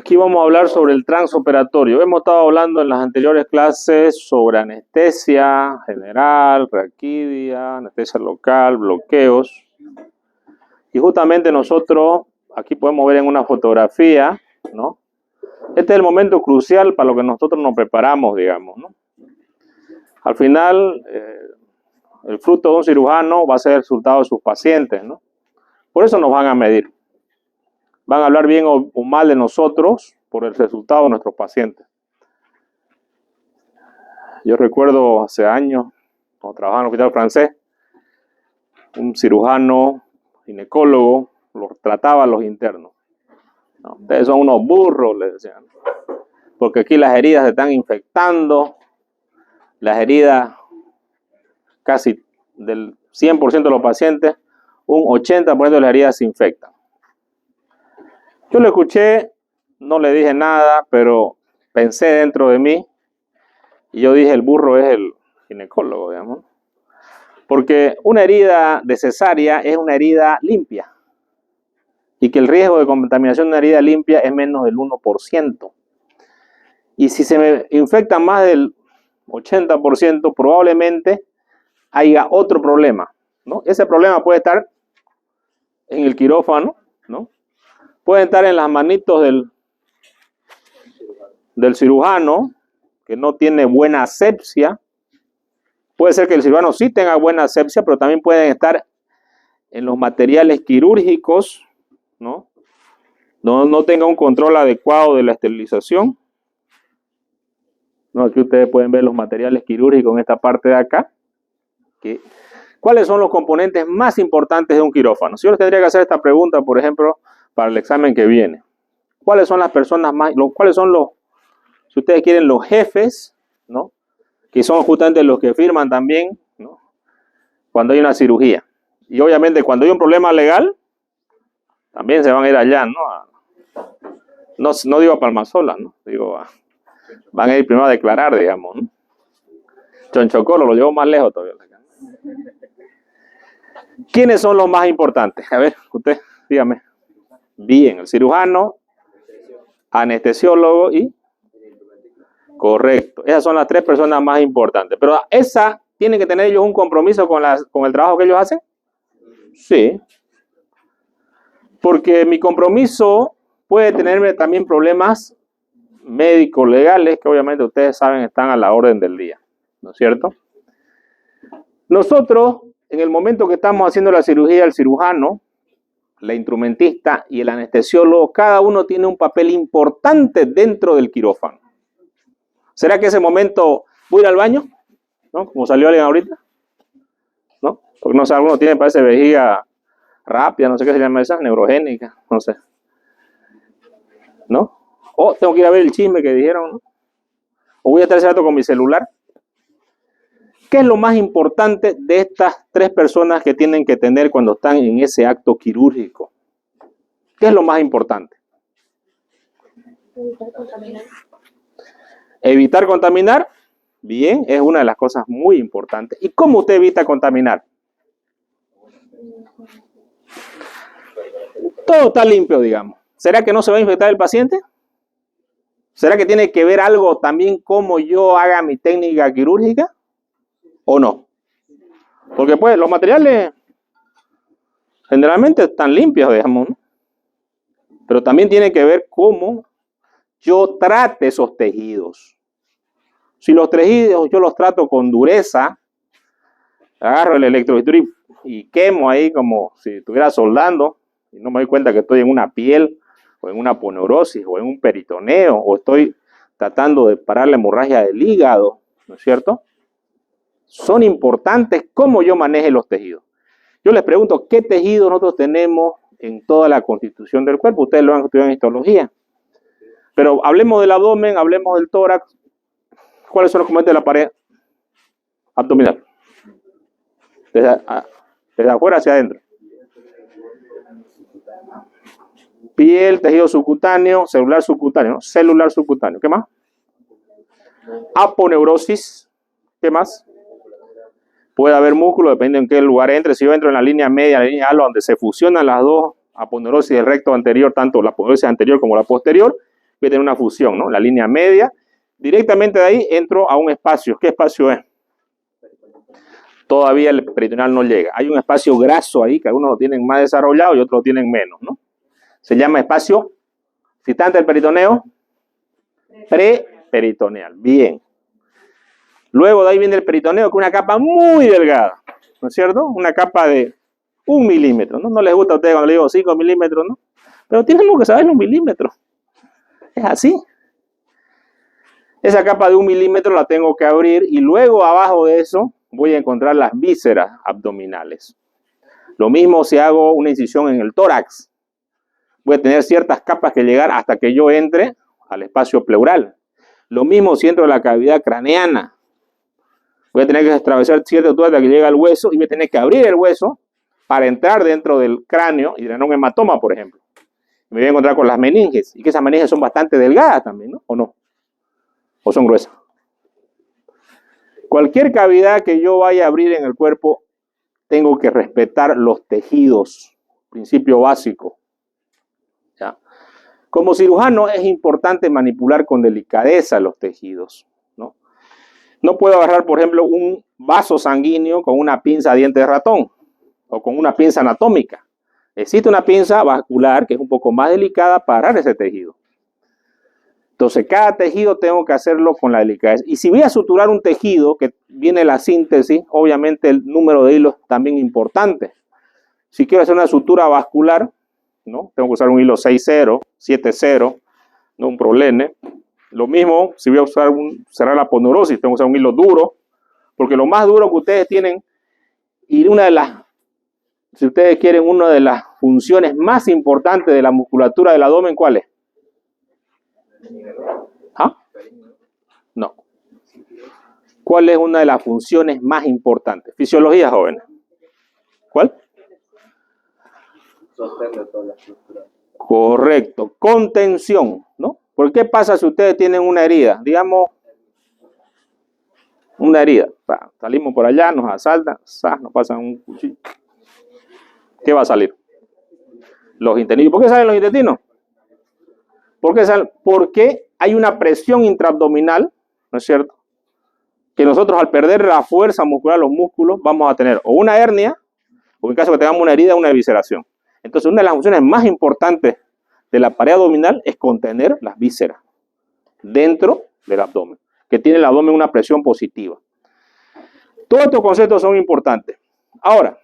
Aquí vamos a hablar sobre el transoperatorio. Hemos estado hablando en las anteriores clases sobre anestesia general, raquidia, anestesia local, bloqueos. Y justamente nosotros, aquí podemos ver en una fotografía, ¿no? Este es el momento crucial para lo que nosotros nos preparamos, digamos, ¿no? Al final, el fruto de un cirujano va a ser el resultado de sus pacientes, ¿no? Por eso nos van a medir. Van a hablar bien o mal de nosotros por el resultado de nuestros pacientes. Yo recuerdo hace años, cuando trabajaba en el hospital francés, un cirujano, ginecólogo, los trataba a los internos. No, ustedes son unos burros, les decían, porque aquí las heridas se están infectando, las heridas casi del 100% de los pacientes, un 80% de las heridas se infectan. Yo lo escuché, no le dije nada, pero pensé dentro de mí y yo dije, el burro es el ginecólogo, digamos. Porque una herida de cesárea es una herida limpia y que el riesgo de contaminación de una herida limpia es menos del 1%. Y si se me infecta más del 80%, probablemente haya otro problema, ¿no? Ese problema puede estar en el quirófano, ¿no? Puede estar en las manitos del cirujano, que no tiene buena asepsia. Puede ser que el cirujano sí tenga buena asepsia, pero también pueden estar en los materiales quirúrgicos, ¿no? No tenga un control adecuado de la esterilización. No, aquí ustedes pueden ver los materiales quirúrgicos en esta parte de acá. ¿Cuáles son los componentes más importantes de un quirófano? Si yo les tendría que hacer esta pregunta, por ejemplo, para el examen que viene. ¿Cuáles son las personas cuáles son los, si ustedes quieren, los jefes, ¿no? Que son justamente los que firman también, ¿no? Cuando hay una cirugía. Y obviamente cuando hay un problema legal, también se van a ir allá, ¿no? No digo a Palmasola, ¿no? Digo, van a ir primero a declarar, digamos, ¿no? Chonchocolo lo llevo más lejos todavía. ¿Quiénes son los más importantes? A ver, usted, dígame. Bien, el cirujano, anestesiólogo y... Correcto. Esas son las tres personas más importantes. Pero esa, ¿tienen que tener ellos un compromiso con el trabajo que ellos hacen? Sí. Porque mi compromiso puede tenerme también problemas médicos, legales, que obviamente ustedes saben están a la orden del día, ¿no es cierto? Nosotros, en el momento que estamos haciendo la cirugía, el cirujano, la instrumentista y el anestesiólogo, cada uno tiene un papel importante dentro del quirófano. ¿Será que ese momento voy a ir al baño? ¿No? Como salió alguien ahorita. ¿No? Porque no sé, alguno tiene, parece, vejiga rápida, no sé qué se llama esa, neurogénica, no sé. ¿No? O tengo que ir a ver el chisme que dijeron, ¿no? O voy a estar ese rato con mi celular. ¿Qué es lo más importante de estas tres personas que tienen que tener cuando están en ese acto quirúrgico? ¿Qué es lo más importante? Evitar contaminar. Evitar contaminar, bien, es una de las cosas muy importantes. ¿Y cómo usted evita contaminar? Todo está limpio, digamos. ¿Será que no se va a infectar el paciente? ¿Será que tiene que ver algo también cómo yo haga mi técnica quirúrgica? ¿O no? Porque pues los materiales generalmente están limpios, digamos, ¿no? Pero también tiene que ver cómo yo trate esos tejidos. Si los tejidos yo los trato con dureza, agarro el electrobisturí y quemo ahí como si estuviera soldando y no me doy cuenta que estoy en una piel o en una aponeurosis o en un peritoneo o estoy tratando de parar la hemorragia del hígado, ¿no es cierto? Son importantes cómo yo maneje los tejidos. Yo les pregunto, ¿qué tejidos nosotros tenemos en toda la constitución del cuerpo? Ustedes lo han estudiado en histología. Pero hablemos del abdomen, hablemos del tórax. ¿Cuáles son los componentes de la pared abdominal? Desde afuera hacia adentro. Piel, tejido subcutáneo, celular subcutáneo, ¿no? Celular subcutáneo. ¿Qué más? Aponeurosis. ¿Qué más? Puede haber músculo, depende en qué lugar entre. Si yo entro en la línea media, la línea ala, donde se fusionan las dos aponeurosis del recto anterior, tanto la aponeurosis anterior como la posterior, voy a tener una fusión, ¿no? La línea media. Directamente de ahí entro a un espacio. ¿Qué espacio es? Todavía el peritoneal no llega. Hay un espacio graso ahí, que algunos lo tienen más desarrollado y otros lo tienen menos, ¿no? Se llama espacio, si está ante el peritoneo, preperitoneal. Bien. Luego de ahí viene el peritoneo, con una capa muy delgada, ¿no es cierto? Una capa de 1 milímetro, ¿no? No les gusta a ustedes cuando le digo 5 milímetros, ¿no? Pero tenemos que saber los milímetros. Es así. Esa capa de 1 milímetro la tengo que abrir y luego abajo de eso voy a encontrar las vísceras abdominales. Lo mismo si hago una incisión en el tórax. Voy a tener ciertas capas que llegar hasta que yo entre al espacio pleural. Lo mismo si entro a la cavidad craneana. Voy a tener que atravesar cierta altura hasta que llegue al hueso y voy a tener que abrir el hueso para entrar dentro del cráneo y drenar un hematoma, por ejemplo. Me voy a encontrar con las meninges y que esas meninges son bastante delgadas también, ¿no? ¿O no? ¿O son gruesas? Cualquier cavidad que yo vaya a abrir en el cuerpo, tengo que respetar los tejidos, principio básico. ¿Ya? Como cirujano es importante manipular con delicadeza los tejidos, ¿no? No puedo agarrar, por ejemplo, un vaso sanguíneo con una pinza a diente de ratón o con una pinza anatómica. Existe una pinza vascular que es un poco más delicada para agarrar ese tejido. Entonces, cada tejido tengo que hacerlo con la delicadeza. Y si voy a suturar un tejido, que viene la síntesis, obviamente el número de hilos también importante. Si quiero hacer una sutura vascular, ¿no? Tengo que usar un hilo 6-0, 7-0, no un prolene. Lo mismo, si voy a usar cerrar la poneurosis, tengo que usar un hilo duro, porque lo más duro que ustedes tienen, y una de las, si ustedes quieren, una de las funciones más importantes de la musculatura del abdomen, ¿cuál es? ¿Ah? No. ¿Cuál es una de las funciones más importantes? Fisiología, jóvenes. ¿Cuál? Sostener toda la estructura. Correcto. Contención, ¿no? ¿Por qué pasa si ustedes tienen una herida? Digamos, una herida. Salimos por allá, nos asaltan, nos pasan un cuchillo. ¿Qué va a salir? Los intestinos. ¿Por qué salen los intestinos? Porque hay una presión intraabdominal, ¿no es cierto? Que nosotros al perder la fuerza muscular, los músculos, vamos a tener o una hernia, o en caso que tengamos una herida, una evisceración. Entonces, una de las funciones más importantes de la pared abdominal es contener las vísceras dentro del abdomen, que tiene el abdomen una presión positiva. Todos estos conceptos son importantes. Ahora,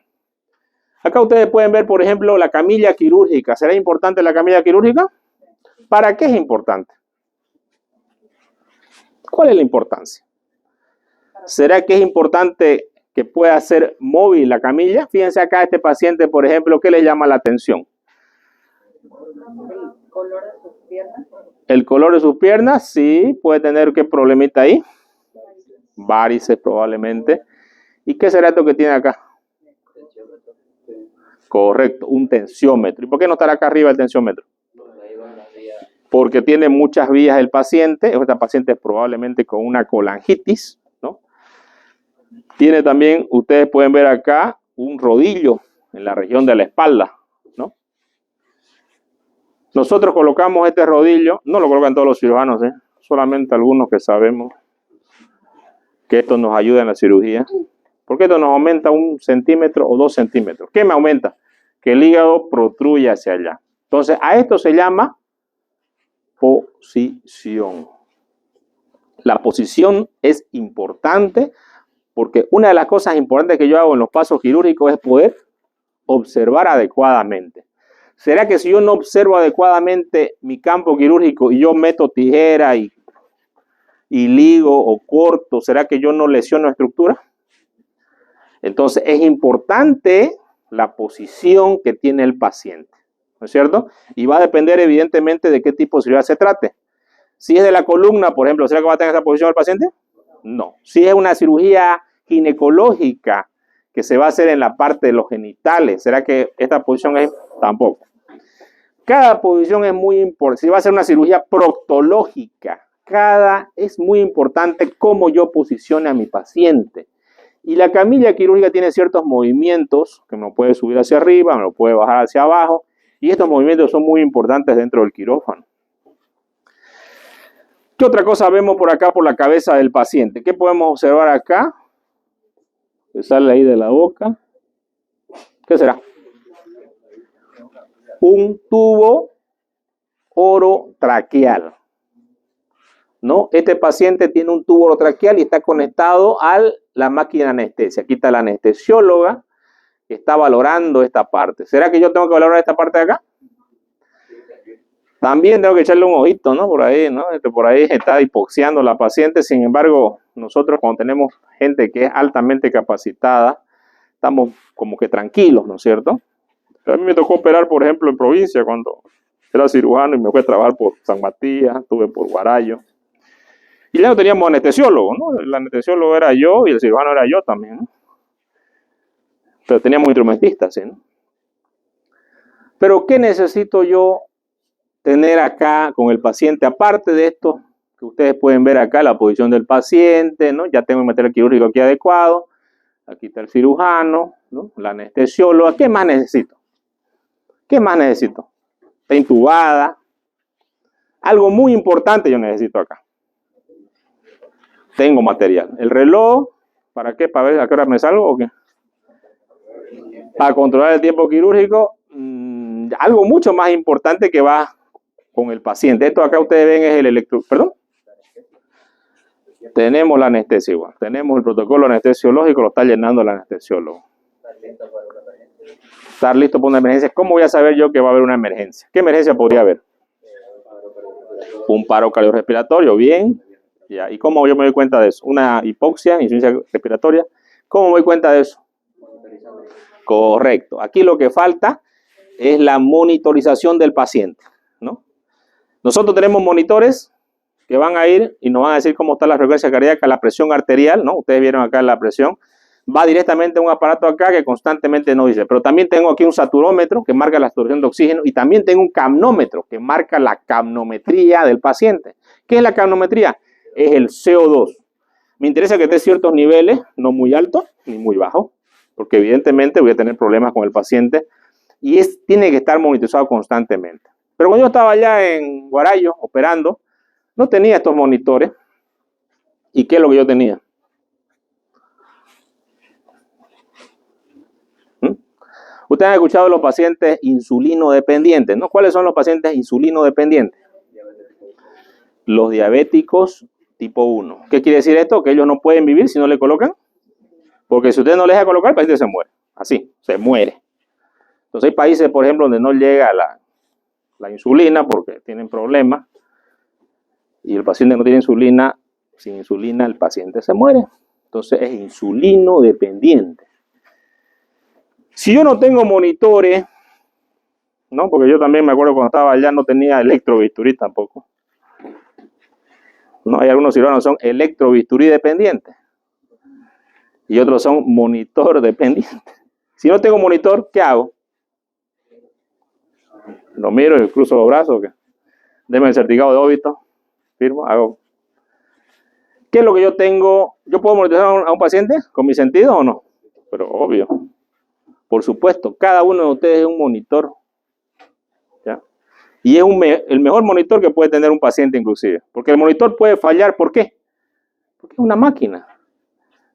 acá ustedes pueden ver, por ejemplo, la camilla quirúrgica. ¿Será importante la camilla quirúrgica? ¿Para qué es importante? ¿Cuál es la importancia? ¿Será que es importante que pueda ser móvil la camilla? Fíjense acá este paciente, por ejemplo, ¿qué le llama la atención? El color de sus piernas. El color de sus piernas, sí, puede tener ¿qué problemita ahí? Varices probablemente. ¿Y qué será esto que tiene acá? Correcto, un tensiómetro. ¿Y por qué no estará acá arriba el tensiómetro? Porque tiene muchas vías el paciente. Esta paciente probablemente con una colangitis, ¿no? Tiene también, ustedes pueden ver acá, un rodillo en la región de la espalda, ¿no? Nosotros colocamos este rodillo, no lo colocan todos los cirujanos, solamente algunos que sabemos que esto nos ayuda en la cirugía. Porque esto nos aumenta 1 centímetro o 2 centímetros. ¿Qué me aumenta? Que el hígado protruye hacia allá. Entonces, a esto se llama posición. La posición es importante porque una de las cosas importantes que yo hago en los pasos quirúrgicos es poder observar adecuadamente. ¿Será que si yo no observo adecuadamente mi campo quirúrgico y yo meto tijera y ligo o corto, ¿será que yo no lesiono estructura? Entonces es importante la posición que tiene el paciente, ¿no es cierto? Y va a depender evidentemente de qué tipo de cirugía se trate. Si es de la columna, por ejemplo, ¿será que va a tener esa posición el paciente? No. Si es una cirugía ginecológica que se va a hacer en la parte de los genitales, ¿será que esta posición es? Tampoco. Cada posición es muy importante. Si va a ser una cirugía proctológica, es muy importante cómo yo posicione a mi paciente. Y la camilla quirúrgica tiene ciertos movimientos que me lo puede subir hacia arriba, me lo puede bajar hacia abajo. Y estos movimientos son muy importantes dentro del quirófano. ¿Qué otra cosa vemos por acá por la cabeza del paciente? ¿Qué podemos observar acá? Que sale ahí de la boca. ¿Qué será? Un tubo orotraqueal, ¿no? Este paciente tiene un tubo orotraqueal y está conectado a la máquina de anestesia. Aquí está la anestesióloga que está valorando esta parte. ¿Será que yo tengo que valorar esta parte de acá? También tengo que echarle un ojito, ¿no? Por ahí, ¿no? Por ahí está hipoxiando la paciente. Sin embargo, nosotros cuando tenemos gente que es altamente capacitada, estamos como que tranquilos, ¿no es cierto? A mí me tocó operar, por ejemplo, en provincia cuando era cirujano y me fui a trabajar por San Matías, estuve por Guarayo. Y ya no teníamos anestesiólogo, ¿no? El anestesiólogo era yo y el cirujano era yo también, ¿no? Pero teníamos instrumentistas, ¿sí? ¿no? Pero ¿qué necesito yo tener acá con el paciente? Aparte de esto, que ustedes pueden ver acá, la posición del paciente, ¿no? Ya tengo el material quirúrgico aquí adecuado. Aquí está el cirujano, ¿no? La anestesióloga. ¿Qué más necesito? ¿Qué más necesito? Está intubada. Algo muy importante yo necesito acá. Tengo material. El reloj, ¿para qué? ¿Para ver a qué hora me salgo o qué? Para controlar el tiempo quirúrgico. Algo mucho más importante que va con el paciente. Esto acá ustedes ven es el electro... ¿Perdón? Tenemos la anestesia igual. Tenemos el protocolo anestesiológico, lo está llenando el anestesiólogo. Estar listo para una emergencia. ¿Cómo voy a saber yo que va a haber una emergencia? ¿Qué emergencia podría haber? Un paro cardiorrespiratorio, bien. Ya. ¿Y cómo yo me doy cuenta de eso? Una hipoxia, insuficiencia respiratoria. ¿Cómo me doy cuenta de eso? Correcto. Aquí lo que falta es la monitorización del paciente, ¿no? Nosotros tenemos monitores que van a ir y nos van a decir cómo está la frecuencia cardíaca, la presión arterial, ¿no? Ustedes vieron acá la presión. Va directamente a un aparato acá que constantemente nos dice. Pero también tengo aquí un saturómetro que marca la saturación de oxígeno y también tengo un capnómetro que marca la capnometría del paciente. ¿Qué es la capnometría? Es el CO2. Me interesa que esté en ciertos niveles, no muy alto ni muy bajo, porque evidentemente voy a tener problemas con el paciente y tiene que estar monitorizado constantemente. Pero cuando yo estaba allá en Guarayo operando, no tenía estos monitores. ¿Y qué es lo que yo tenía? Ustedes han escuchado de los pacientes insulino dependientes, ¿no? ¿Cuáles son los pacientes insulino dependientes? Los diabéticos tipo 1. ¿Qué quiere decir esto? Que ellos no pueden vivir si no le colocan. Porque si usted no le deja colocar, el paciente se muere. Así, se muere. Entonces hay países, por ejemplo, donde no llega la insulina porque tienen problemas. Y el paciente no tiene insulina, sin insulina el paciente se muere. Entonces es insulino dependiente. Si yo no tengo monitores, ¿no? Porque yo también me acuerdo cuando estaba allá no tenía electrobisturí tampoco. No, hay algunos cirujanos que son electrobisturí dependientes y otros son monitor dependientes. Si no tengo monitor, ¿qué hago? Lo miro y cruzo los brazos. Deme el certificado de óbito. Firmo, hago. ¿Qué es lo que yo tengo? ¿Yo puedo monitorizar a un paciente con mis sentidos o no? Pero obvio. Por supuesto, cada uno de ustedes es un monitor. ¿Ya? Y es el mejor monitor que puede tener un paciente inclusive. Porque el monitor puede fallar. ¿Por qué? Porque es una máquina.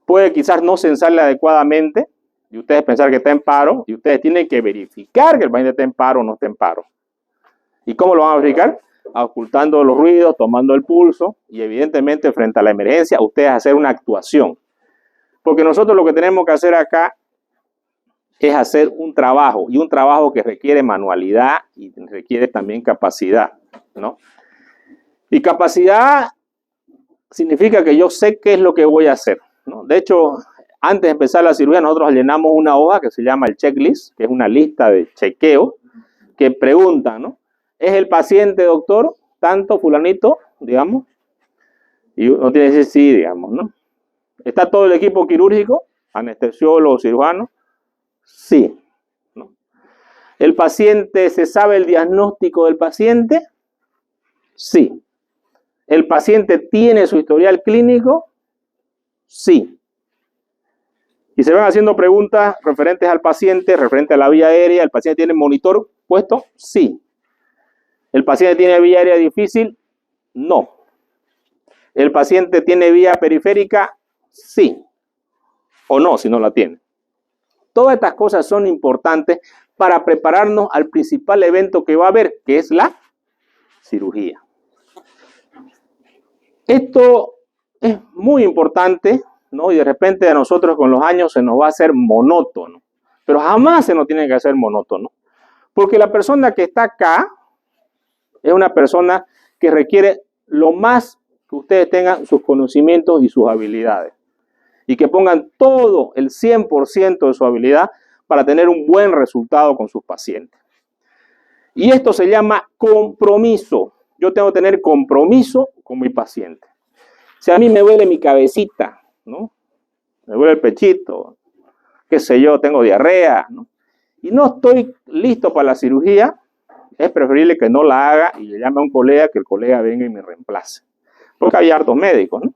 Puede quizás no censarle adecuadamente y ustedes pensar que está en paro y ustedes tienen que verificar que el paciente está en paro o no está en paro. ¿Y cómo lo van a verificar? Ocultando los ruidos, tomando el pulso y evidentemente frente a la emergencia ustedes hacer una actuación. Porque nosotros lo que tenemos que hacer acá es hacer un trabajo y un trabajo que requiere manualidad y requiere también capacidad, ¿no? Y capacidad significa que yo sé qué es lo que voy a hacer, ¿no? De hecho, antes de empezar la cirugía nosotros llenamos una hoja que se llama el checklist, que es una lista de chequeo que pregunta, ¿no? ¿Es el paciente, doctor, tanto fulanito, digamos? Y uno tiene que decir sí, digamos, ¿no? ¿Está todo el equipo quirúrgico, anestesiólogo, cirujano? Sí, ¿no? ¿El paciente, se sabe el diagnóstico del paciente? Sí. ¿El paciente tiene su historial clínico? Sí. Y se van haciendo preguntas referentes al paciente, referente a la vía aérea. ¿El paciente tiene monitor puesto? Sí. ¿El paciente tiene vía aérea difícil? No. ¿El paciente tiene vía periférica? Sí. O no, si no la tiene. Todas estas cosas son importantes para prepararnos al principal evento que va a haber, que es la cirugía. Esto es muy importante, ¿no? Y de repente a nosotros con los años se nos va a hacer monótono. Pero jamás se nos tiene que hacer monótono. Porque la persona que está acá es una persona que requiere lo más que ustedes tengan sus conocimientos y sus habilidades. Y que pongan todo el 100% de su habilidad para tener un buen resultado con sus pacientes. Y esto se llama compromiso. Yo tengo que tener compromiso con mi paciente. Si a mí me duele mi cabecita, ¿no? Me duele el pechito, qué sé yo, tengo diarrea, ¿no? Y no estoy listo para la cirugía, es preferible que no la haga y le llame a un colega, que el colega venga y me reemplace. Porque hay hartos médicos, ¿no?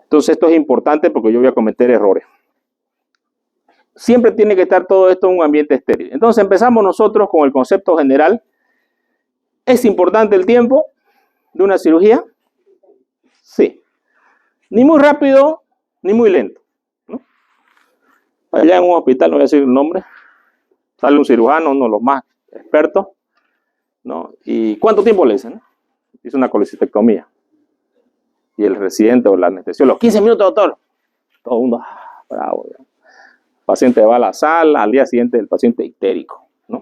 Entonces esto es importante porque yo voy a cometer errores. Siempre tiene que estar todo esto en un ambiente estéril. Entonces empezamos nosotros con el concepto general. ¿Es importante el tiempo de una cirugía? Sí. Ni muy rápido, ni muy lento, ¿no? Allá en un hospital, no voy a decir el nombre, sale un cirujano, uno de los más expertos, ¿no? ¿Y cuánto tiempo le dicen? Hizo una colecistectomía. Y el residente o el anestesiólogo, 15 minutos, doctor. Todo el mundo, bravo. ¿Ya? El paciente va a la sala, al día siguiente el paciente histérico, ¿no?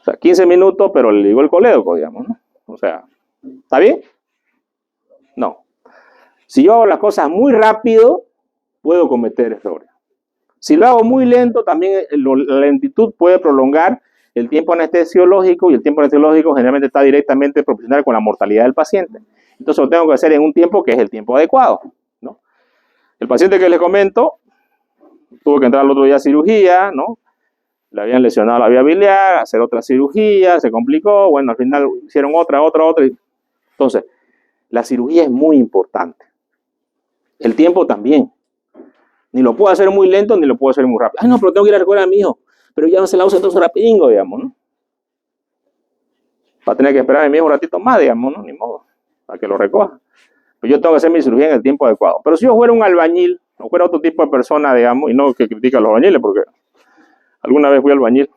O sea, 15 minutos, pero le digo el colega, digamos, ¿no? O sea, ¿está bien? No. Si yo hago las cosas muy rápido, puedo cometer errores. Si lo hago muy lento, también la lentitud puede prolongar el tiempo anestesiológico, y el tiempo anestesiológico generalmente está directamente proporcional con la mortalidad del paciente. Entonces lo tengo que hacer en un tiempo que es el tiempo adecuado, ¿no? El paciente que les comento tuvo que entrar el otro día a cirugía, ¿no? Le habían lesionado la vía biliar, hacer otra cirugía, se complicó, bueno, al final hicieron otra. Entonces, la cirugía es muy importante. El tiempo también. Ni lo puedo hacer muy lento, ni lo puedo hacer muy rápido. Ay, no, pero tengo que ir a recoger a mi hijo. Pero ya no se la usa entonces rapidingo, digamos, ¿no? Va a tener que esperar a mi hijo un ratito más, digamos, ¿no? Ni modo, para que lo recoja. Pero yo tengo que hacer mi cirugía en el tiempo adecuado. Pero si yo fuera un albañil, o fuera otro tipo de persona, digamos, y no que critica a los albañiles, porque alguna vez fui albañil,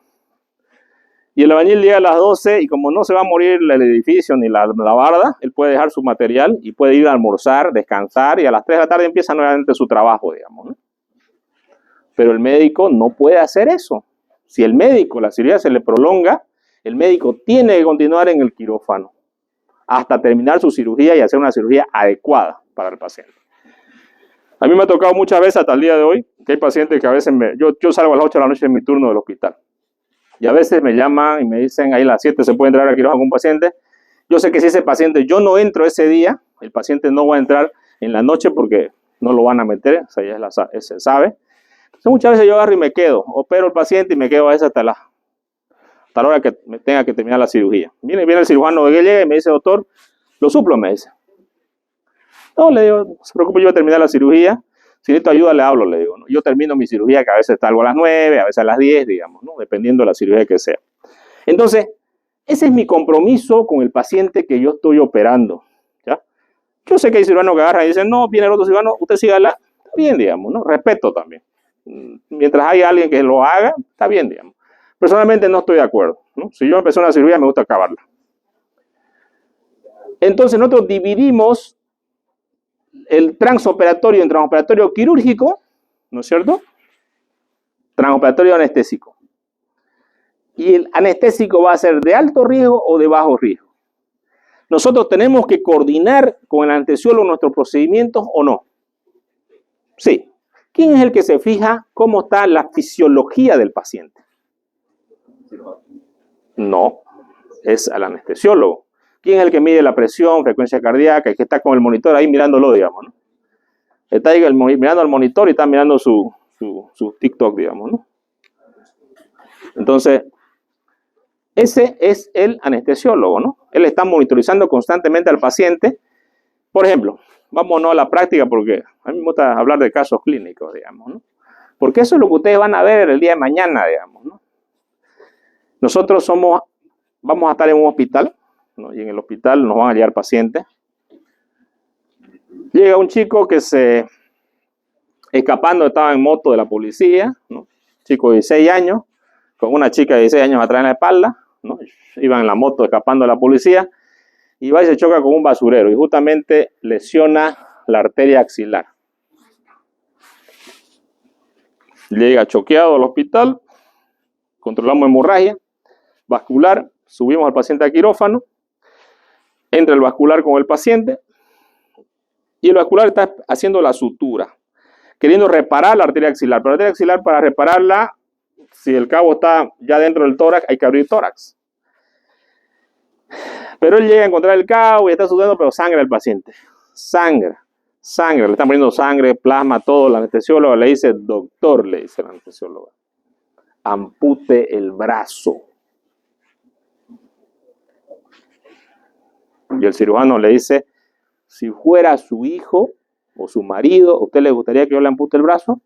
y el albañil llega a las 12 y como no se va a morir el edificio ni la barda, él puede dejar su material y puede ir a almorzar, descansar, y a las 3 de la tarde empieza nuevamente su trabajo, digamos, ¿no? Pero el médico no puede hacer eso. Si el médico, la cirugía se le prolonga, el médico tiene que continuar en el quirófano hasta terminar su cirugía y hacer una cirugía adecuada para el paciente. A mí me ha tocado muchas veces hasta el día de hoy que hay pacientes que a veces yo salgo a las 8 de la noche en mi turno del hospital. Y a veces me llaman y me dicen, ahí a las 7 se puede entrar al quirófano con un paciente. Yo sé que si ese paciente, yo no entro ese día, el paciente no va a entrar en la noche porque no lo van a meter, o sea, ya se sabe. Entonces muchas veces yo agarro y me quedo, opero al paciente y me quedo a veces hasta la hora que me tenga que terminar la cirugía. Viene el cirujano que llega y me dice, doctor, lo suplo, me dice. No, le digo, no se preocupe, yo voy a terminar la cirugía. Si necesito ayuda, le hablo, le digo, ¿no? Yo termino mi cirugía, que a veces salgo a las 9, a veces a las 10, digamos, ¿no? Dependiendo de la cirugía que sea. Entonces, ese es mi compromiso con el paciente que yo estoy operando, ¿ya? Yo sé que hay cirujanos que agarran y dicen, no, viene el otro cirujano, usted sígala. Está bien, digamos, ¿no? Respeto también. Mientras haya alguien que lo haga, está bien, digamos. Personalmente no estoy de acuerdo, ¿no? Si yo empecé una cirugía, me gusta acabarla. Entonces, nosotros dividimos el transoperatorio en transoperatorio quirúrgico, ¿no es cierto? Transoperatorio anestésico. Y el anestésico va a ser de alto riesgo o de bajo riesgo. Nosotros tenemos que coordinar con el anestesiólogo nuestros procedimientos o no. Sí. ¿Quién es el que se fija cómo está la fisiología del paciente? No, es el anestesiólogo. ¿Quién es el que mide la presión, frecuencia cardíaca, el que está con el monitor ahí mirándolo, digamos, ¿no? Está ahí mirando al monitor y está mirando su TikTok, digamos, ¿no? Entonces, ese es el anestesiólogo, ¿no? Él está monitorizando constantemente al paciente. Por ejemplo, vámonos a la práctica porque a mí me gusta hablar de casos clínicos, digamos, ¿no? Porque eso es lo que ustedes van a ver el día de mañana, digamos, ¿no? Nosotros vamos a estar en un hospital, ¿no? Y en el hospital nos van a llegar pacientes. Llega un chico que escapando, estaba en moto de la policía, ¿no? Chico de 16 años, con una chica de 16 años atrás en la espalda, ¿no? Iban en la moto escapando de la policía, y va y se choca con un basurero, y justamente lesiona la arteria axilar. Llega choqueado al hospital, controlamos hemorragia vascular, subimos al paciente a quirófano, entra el vascular con el paciente, y el vascular está haciendo la sutura, queriendo reparar la arteria axilar. Pero la arteria axilar, para repararla, si el cabo está ya dentro del tórax, hay que abrir tórax. Pero él llega a encontrar el cabo y está sudando, pero sangra el paciente. Sangra, le están poniendo sangre, plasma, todo. La anestesióloga le dice, doctor, le dice la anestesióloga, ampute el brazo. Y el cirujano le dice, si fuera su hijo o su marido, ¿a usted le gustaría que yo le ampute el brazo?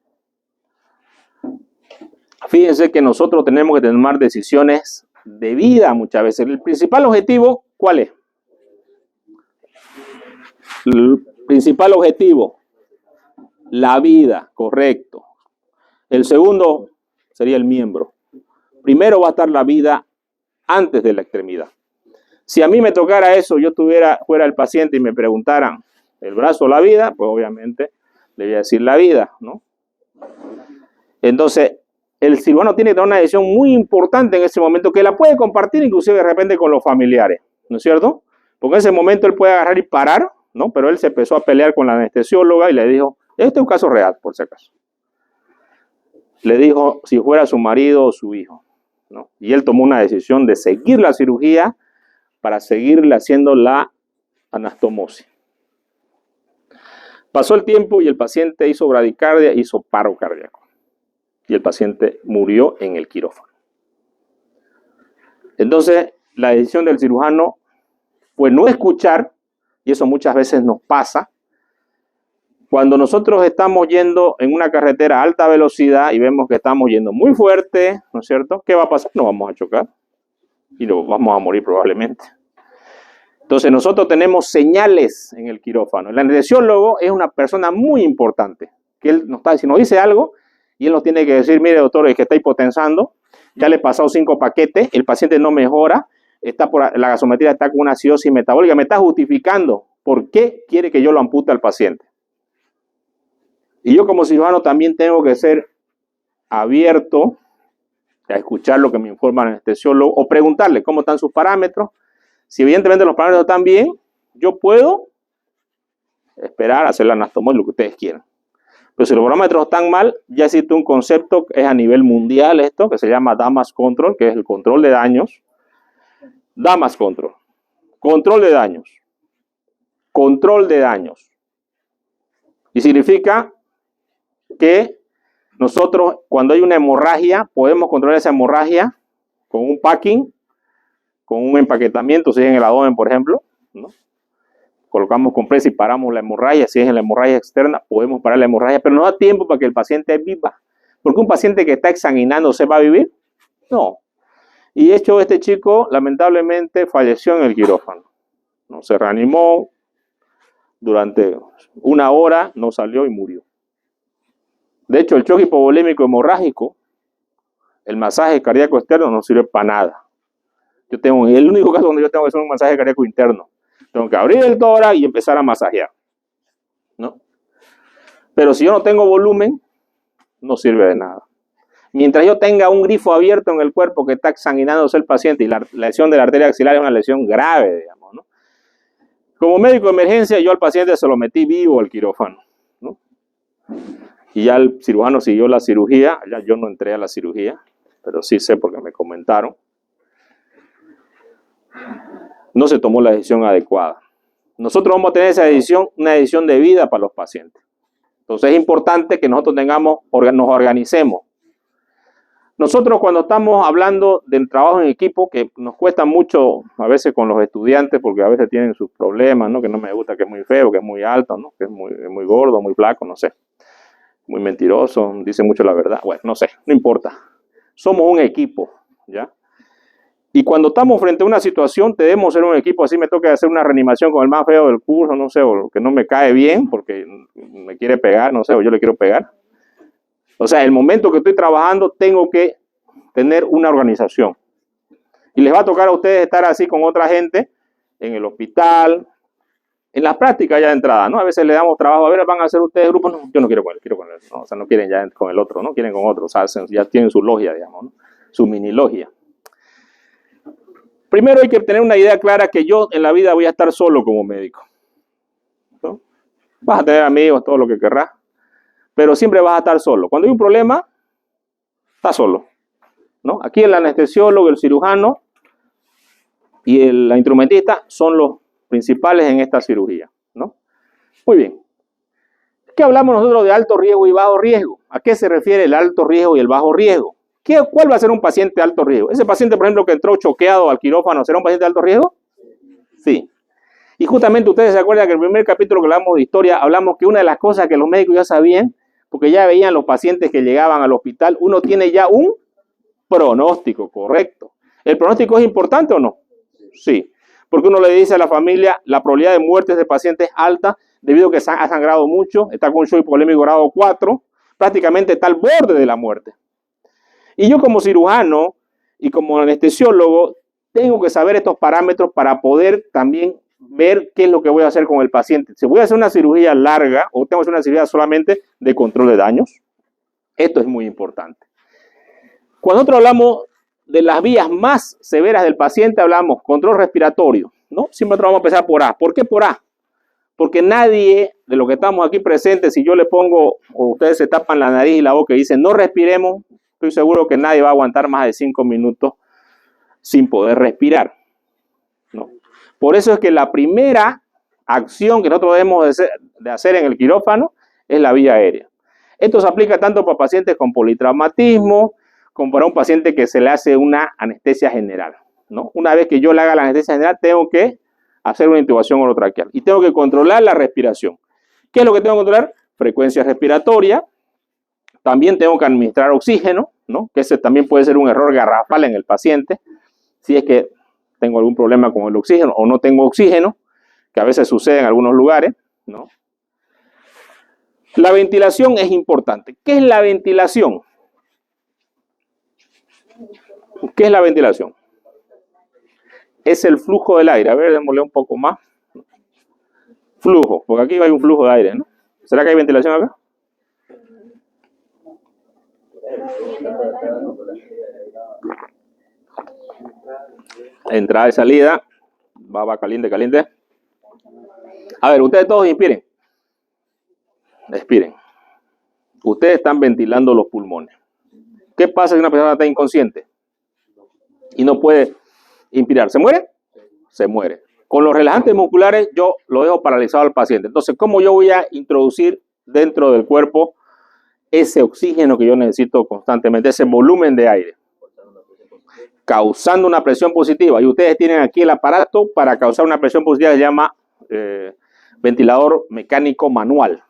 Fíjense que nosotros tenemos que tomar decisiones de vida muchas veces. El principal objetivo, ¿cuál es? El principal objetivo, la vida, correcto. El segundo sería el miembro. Primero va a estar la vida antes de la extremidad. Si a mí me tocara eso, yo fuera el paciente y me preguntaran el brazo o la vida, pues obviamente le voy a decir la vida, ¿no? Entonces, el cirujano tiene que tomar una decisión muy importante en ese momento, que la puede compartir inclusive de repente con los familiares, ¿no es cierto? Porque en ese momento él puede agarrar y parar, ¿no? Pero él se empezó a pelear con la anestesióloga y le dijo, este es un caso real, por si acaso. Le dijo si fuera su marido o su hijo, ¿no? Y él tomó una decisión de seguir la cirugía para seguirle haciendo la anastomosis. Pasó el tiempo y el paciente hizo bradicardia, hizo paro cardíaco. Y el paciente murió en el quirófano. Entonces, la decisión del cirujano fue no escuchar, y eso muchas veces nos pasa, cuando nosotros estamos yendo en una carretera a alta velocidad y vemos que estamos yendo muy fuerte, ¿no es cierto? ¿Qué va a pasar? Nos vamos a chocar y nos vamos a morir probablemente. Entonces, nosotros tenemos señales en el quirófano. El anestesiólogo es una persona muy importante, que él nos dice algo, y él nos tiene que decir, mire doctor, es que está hipotensando, ya le he pasado 5 paquetes, el paciente no mejora, la gasometría está con una acidosis metabólica, me está justificando por qué quiere que yo lo ampute al paciente. Y yo como cirujano también tengo que ser abierto a escuchar lo que me informa el anestesiólogo o preguntarle cómo están sus parámetros. Si evidentemente los parámetros están bien, yo puedo esperar a hacer la anastomosis, lo que ustedes quieran. Pero si los parámetros están mal, ya existe un concepto que es a nivel mundial esto, que se llama damage control, que es el control de daños. Damage control. Control de daños. Control de daños. Y significa que nosotros, cuando hay una hemorragia, podemos controlar esa hemorragia con un packing, con un empaquetamiento, si es en el abdomen, por ejemplo, ¿no? Colocamos compresa y paramos la hemorragia. Si es en la hemorragia externa, podemos parar la hemorragia, pero no da tiempo para que el paciente viva. Porque un paciente que está exsanguinando, ¿se va a vivir? No. Y de hecho, este chico, lamentablemente, falleció en el quirófano. No se reanimó durante 1 hora, no salió y murió. De hecho, el choque hipovolémico hemorrágico, el masaje cardíaco externo no sirve para nada. El único caso donde yo tengo que hacer un masaje cardíaco interno. Tengo que abrir el tórax y empezar a masajear, ¿no? Pero si yo no tengo volumen, no sirve de nada. Mientras yo tenga un grifo abierto en el cuerpo que está exsanguinándose el paciente y la lesión de la arteria axilar es una lesión grave, digamos, ¿no? Como médico de emergencia, yo al paciente se lo metí vivo al quirófano, ¿no? Y ya el cirujano siguió la cirugía. Ya yo no entré a la cirugía, pero sí sé porque me comentaron. No se tomó la decisión adecuada. Nosotros vamos a tener esa decisión, una decisión de vida para los pacientes. Entonces es importante que nosotros nos organicemos. Nosotros cuando estamos hablando del trabajo en equipo, que nos cuesta mucho a veces con los estudiantes, porque a veces tienen sus problemas, ¿no? Que no me gusta, que es muy feo, que es muy alto, ¿no? Que es muy gordo, muy flaco, no sé. Muy mentiroso, dice mucho la verdad. Bueno, no sé, no importa. Somos un equipo, ¿ya? Y cuando estamos frente a una situación, debemos ser un equipo, así me toca hacer una reanimación con el más feo del curso, no sé, o que no me cae bien porque me quiere pegar, no sé, o yo le quiero pegar. O sea, el momento que estoy trabajando, tengo que tener una organización. Y les va a tocar a ustedes estar así con otra gente en el hospital, en las prácticas ya de entrada, ¿no? A veces le damos trabajo, a ver, van a hacer ustedes grupos, no, yo no quiero con él, ¿no? O sea, no quieren ya con el otro, ¿no? Quieren con otro, o sea, ya tienen su logia, digamos, ¿no? Su mini logia. Primero hay que tener una idea clara que yo en la vida voy a estar solo como médico, ¿no? Vas a tener amigos, todo lo que querrás, pero siempre vas a estar solo. Cuando hay un problema, estás solo, ¿no? Aquí el anestesiólogo, el cirujano y la instrumentista son los principales en esta cirugía, ¿no? Muy bien. ¿Qué hablamos nosotros de alto riesgo y bajo riesgo? ¿A qué se refiere el alto riesgo y el bajo riesgo? ¿Cuál va a ser un paciente de alto riesgo? ¿Ese paciente, por ejemplo, que entró choqueado al quirófano, será un paciente de alto riesgo? Sí. Y justamente ustedes se acuerdan que en el primer capítulo que hablamos de historia, hablamos que una de las cosas que los médicos ya sabían, porque ya veían los pacientes que llegaban al hospital, uno tiene ya un pronóstico correcto. ¿El pronóstico es importante o no? Sí. Porque uno le dice a la familia, la probabilidad de muerte de ese paciente es alta, debido a que ha sangrado mucho, está con un shock hipovolémico grado 4, prácticamente está al borde de la muerte. Y yo como cirujano y como anestesiólogo tengo que saber estos parámetros para poder también ver qué es lo que voy a hacer con el paciente. Si voy a hacer una cirugía larga o tengo que hacer una cirugía solamente de control de daños, esto es muy importante. Cuando nosotros hablamos de las vías más severas del paciente, hablamos control respiratorio, ¿no? Siempre vamos a empezar por A. ¿Por qué por A? Porque nadie de los que estamos aquí presentes, si yo le pongo o ustedes se tapan la nariz y la boca y dicen no respiremos, estoy seguro que nadie va a aguantar más de 5 minutos sin poder respirar, ¿no? Por eso es que la primera acción que nosotros debemos de hacer en el quirófano es la vía aérea. Esto se aplica tanto para pacientes con politraumatismo como para un paciente que se le hace una anestesia general, ¿no? Una vez que yo le haga la anestesia general, tengo que hacer una intubación orotraqueal y tengo que controlar la respiración. ¿Qué es lo que tengo que controlar? Frecuencia respiratoria. También tengo que administrar oxígeno, ¿no? Que ese también puede ser un error garrafal en el paciente, si es que tengo algún problema con el oxígeno o no tengo oxígeno, que a veces sucede en algunos lugares, ¿no? La ventilación es importante. ¿Qué es la ventilación? ¿Qué es la ventilación? Es el flujo del aire. A ver, démosle un poco más. Flujo, porque aquí hay un flujo de aire, ¿no? ¿Será que hay ventilación acá? Entrada y salida. Va caliente, caliente. A ver, ustedes todos inspiren. Expiren. Ustedes están ventilando los pulmones. ¿Qué pasa si una persona está inconsciente y no puede inspirar? ¿Se muere? Se muere. Con los relajantes musculares yo lo dejo paralizado al paciente. Entonces, ¿cómo yo voy a introducir dentro del cuerpo ese oxígeno que yo necesito constantemente, ese volumen de aire? Causando una presión positiva. Y ustedes tienen aquí el aparato para causar una presión positiva que se llama ventilador mecánico manual,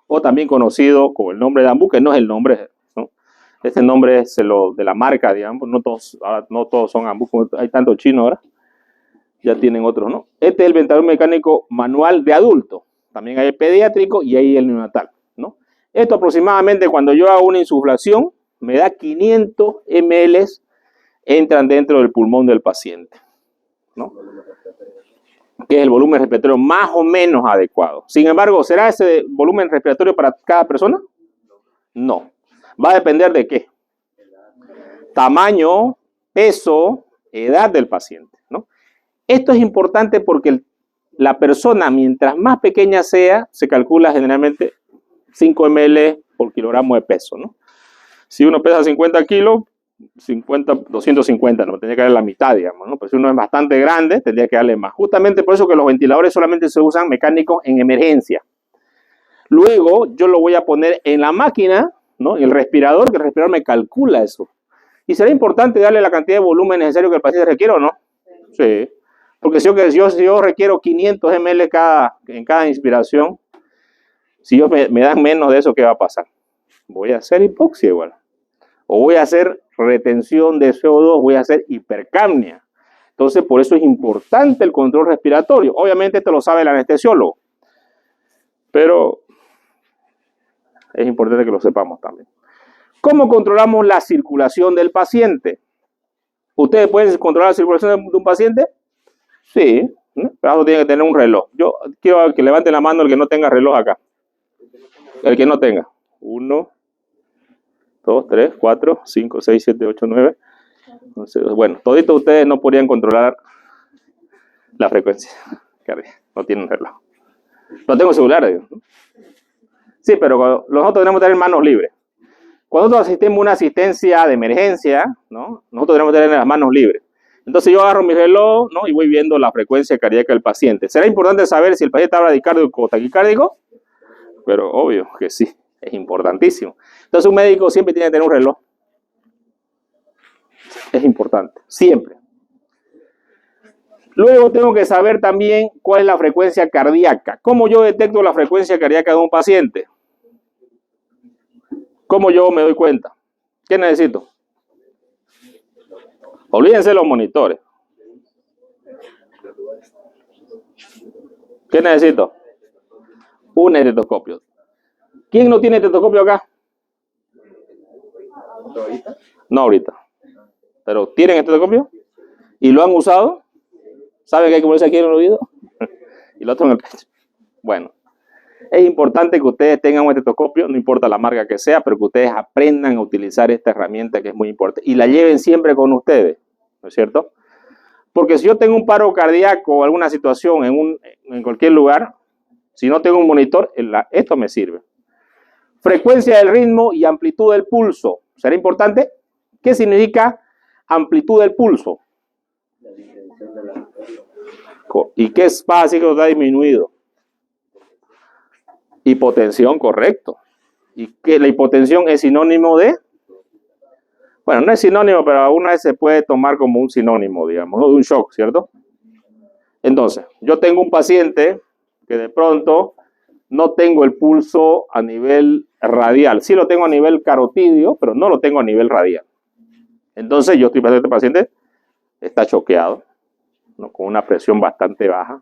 o también conocido con el nombre de AMBU, que no es el nombre, ¿no? Este nombre es lo de la marca, digamos. No todos son AMBU, hay tantos chinos ahora, ya tienen otros, ¿no? Este es el ventilador mecánico manual de adulto. También hay el pediátrico y hay el neonatal, ¿no? Esto aproximadamente cuando yo hago una insuflación me da 500 ml, entran dentro del pulmón del paciente, ¿no? Que es el volumen respiratorio más o menos adecuado. Sin embargo, ¿será ese volumen respiratorio para cada persona? No. Va a depender de qué. Tamaño, peso, edad del paciente, ¿no? Esto es importante porque la persona, mientras más pequeña sea, se calcula generalmente 5 ml por kilogramo de peso, ¿no? Si uno pesa 50 kilos, 250, no tendría que darle la mitad, digamos, ¿no? Pero si uno es bastante grande, tendría que darle más. Justamente por eso que los ventiladores solamente se usan mecánicos en emergencia. Luego yo lo voy a poner en la máquina, ¿no? El respirador, que el respirador me calcula eso. ¿Y será importante darle la cantidad de volumen necesario que el paciente requiere o no? Sí. Porque si yo requiero 500 ml en cada inspiración, si me dan menos de eso, ¿qué va a pasar? Voy a hacer hipoxia igual. o voy a hacer retención de CO2, voy a hacer hipercapnia. Entonces, por eso es importante el control respiratorio. Obviamente, esto lo sabe el anestesiólogo, pero es importante que lo sepamos también. ¿Cómo controlamos la circulación del paciente? ¿Ustedes pueden controlar la circulación de un paciente? Sí, pero eso tiene que tener un reloj. Yo quiero que levanten la mano el que no tenga reloj acá. El que no tenga. 1, 2, 3, 4, 5, 6, 7, 8, 9. Bueno, toditos ustedes no podrían controlar la frecuencia cardíaca. No tienen reloj. No tengo celular, digo. Sí, pero nosotros tenemos que tener manos libres. Cuando nosotros asistimos a una asistencia de emergencia, ¿no? Nosotros tenemos que tener las manos libres. Entonces yo agarro mi reloj, ¿no? Y voy viendo la frecuencia cardíaca del paciente. ¿Será importante saber si el paciente está bradicárdico o taquicárdico? Pero obvio que sí, es importantísimo. Entonces un médico siempre tiene que tener un reloj. Es importante, siempre. Luego tengo que saber también cuál es la frecuencia cardíaca. ¿Cómo yo detecto la frecuencia cardíaca de un paciente? ¿Cómo yo me doy cuenta? ¿Qué necesito? Olvídense los monitores. ¿Qué necesito? Un estetoscopio. ¿Quién no tiene estetoscopio acá? No ahorita. ¿Pero tienen estetoscopio? ¿Y lo han usado? ¿Saben que hay que ponerse aquí en el oído? Y lo otro en el pecho. Bueno, es importante que ustedes tengan un estetoscopio, no importa la marca que sea, pero que ustedes aprendan a utilizar esta herramienta que es muy importante. Y la lleven siempre con ustedes, ¿no es cierto? Porque si yo tengo un paro cardíaco o alguna situación en cualquier lugar, si no tengo un monitor, esto me sirve. Frecuencia del ritmo y amplitud del pulso. ¿Será importante? ¿Qué significa amplitud del pulso? ¿Y qué es básico que está disminuido? Hipotensión, correcto. ¿Y que la hipotensión es sinónimo de? Bueno, no es sinónimo, pero alguna vez se puede tomar como un sinónimo, digamos, ¿no? De un shock, ¿cierto? Entonces, yo tengo un paciente que de pronto no tengo el pulso a nivel radial. Sí lo tengo a nivel carotidio, pero no lo tengo a nivel radial. Entonces, yo estoy pensando que este paciente está choqueado, ¿no? Con una presión bastante baja.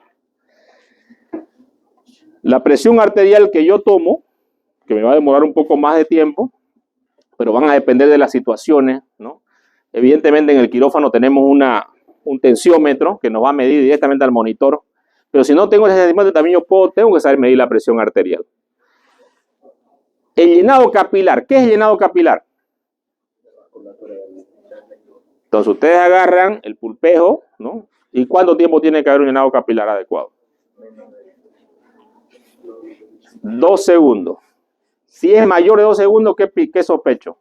La presión arterial que yo tomo, que me va a demorar un poco más de tiempo, pero van a depender de las situaciones, ¿no? Evidentemente en el quirófano tenemos un tensiómetro que nos va a medir directamente al monitor, pero si no tengo ese tensiómetro también tengo que saber medir la presión arterial. El llenado capilar, ¿qué es el llenado capilar? Entonces ustedes agarran el pulpejo, ¿no? ¿Y cuánto tiempo tiene que haber un llenado capilar adecuado? 2 segundos. Si es mayor de 2 segundos, ¿qué sospecho?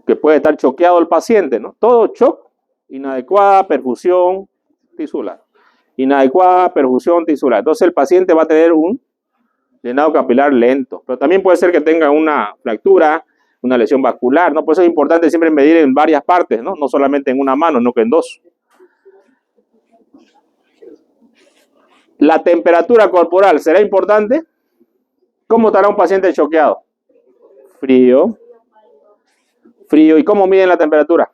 Que puede estar choqueado el paciente, ¿no? Todo shock, inadecuada perfusión tisular. Inadecuada perfusión tisular. Entonces el paciente va a tener un llenado capilar lento. Pero también puede ser que tenga una fractura, una lesión vascular, ¿no? Por eso es importante siempre medir en varias partes, ¿no? No solamente en una mano, no que en dos. La temperatura corporal, ¿será importante? ¿Cómo estará un paciente choqueado? Frío. Frío. ¿Y cómo miden la temperatura?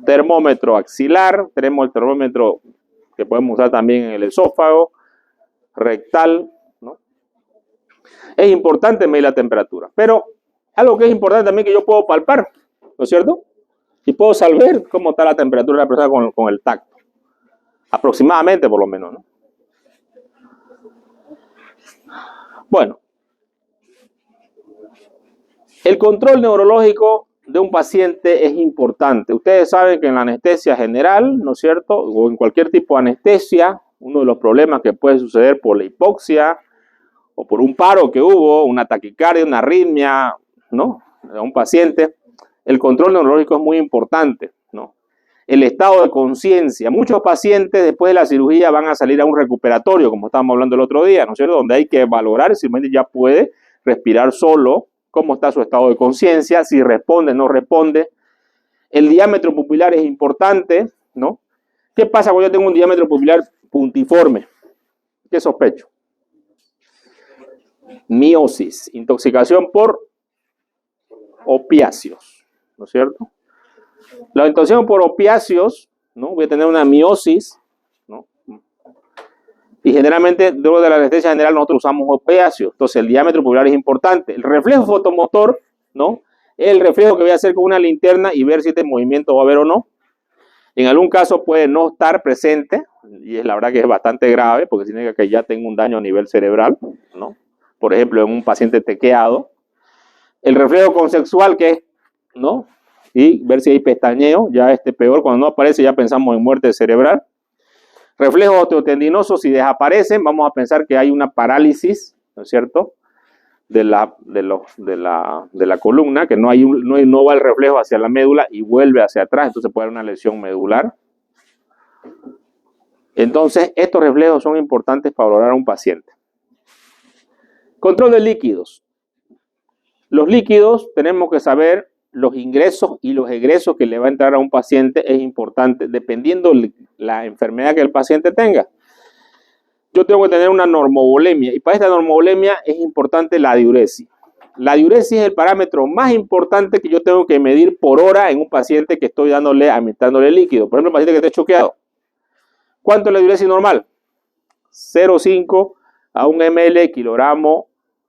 Termómetro axilar. Tenemos el termómetro que podemos usar también en el esófago, rectal, ¿no? Es importante medir la temperatura. Pero algo que es importante también que yo puedo palpar, ¿no es cierto? Y puedo saber cómo está la temperatura de la persona con el tacto. Aproximadamente, por lo menos, ¿no? Bueno, el control neurológico de un paciente es importante. Ustedes saben que en la anestesia general, ¿no es cierto? O en cualquier tipo de anestesia, uno de los problemas que puede suceder por la hipoxia o por un paro que hubo, una taquicardia, una arritmia, ¿no? A un paciente, el control neurológico es muy importante, ¿no? El estado de conciencia. Muchos pacientes después de la cirugía van a salir a un recuperatorio, como estábamos hablando el otro día, ¿no es cierto? Donde hay que valorar si el paciente ya puede respirar solo, cómo está su estado de conciencia, si responde, no responde. El diámetro pupilar es importante, ¿no? ¿Qué pasa cuando yo tengo un diámetro pupilar puntiforme? ¿Qué sospecho? Miosis, intoxicación por opiáceos, ¿no es cierto? La intoxicación por opiáceos, ¿no? Voy a tener una miosis, ¿no? Y generalmente, luego de la anestesia general, nosotros usamos opiáceos. Entonces, el diámetro puplar es importante. El reflejo fotomotor, ¿no? Es el reflejo que voy a hacer con una linterna y ver si este movimiento va a haber o no. En algún caso puede no estar presente, y es la verdad que es bastante grave, porque significa que ya tengo un daño a nivel cerebral, ¿no? Por ejemplo, en un paciente tequeado. El reflejo consensual, que es, ¿no? Y ver si hay pestañeo, ya peor, cuando no aparece ya pensamos en muerte cerebral. Reflejos osteotendinosos, si desaparecen, vamos a pensar que hay una parálisis, ¿no es cierto?, de la columna, que no va el reflejo hacia la médula y vuelve hacia atrás, entonces puede haber una lesión medular. Entonces, estos reflejos son importantes para valorar a un paciente. Control de líquidos. Los líquidos, tenemos que saber los ingresos y los egresos que le va a entrar a un paciente, es importante, dependiendo la enfermedad que el paciente tenga. Yo tengo que tener una normovolemia, y para esta normovolemia es importante la diuresis. La diuresis es el parámetro más importante que yo tengo que medir por hora en un paciente que estoy administrándole líquido. Por ejemplo, un paciente que esté choqueado. ¿Cuánto es la diuresis normal? 0,5 a 1 ml kilogramo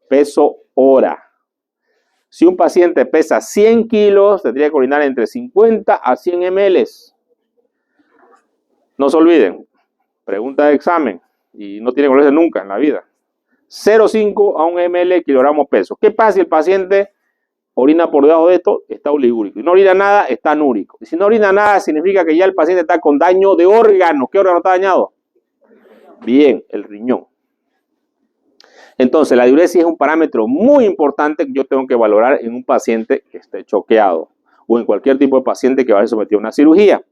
peso hora. Si un paciente pesa 100 kilos, tendría que orinar entre 50 a 100 ml. No se olviden, pregunta de examen, y no tiene que olvidarse nunca en la vida. 0,5 a 1 ml kilogramo peso. ¿Qué pasa si el paciente orina por debajo de esto? Está oligúrico. Y no orina nada, está anúrico. Y si no orina nada, significa que ya el paciente está con daño de órgano. ¿Qué órgano está dañado? Bien, el riñón. Entonces, la diuresis es un parámetro muy importante que yo tengo que valorar en un paciente que esté choqueado o en cualquier tipo de paciente que vaya sometido a una cirugía.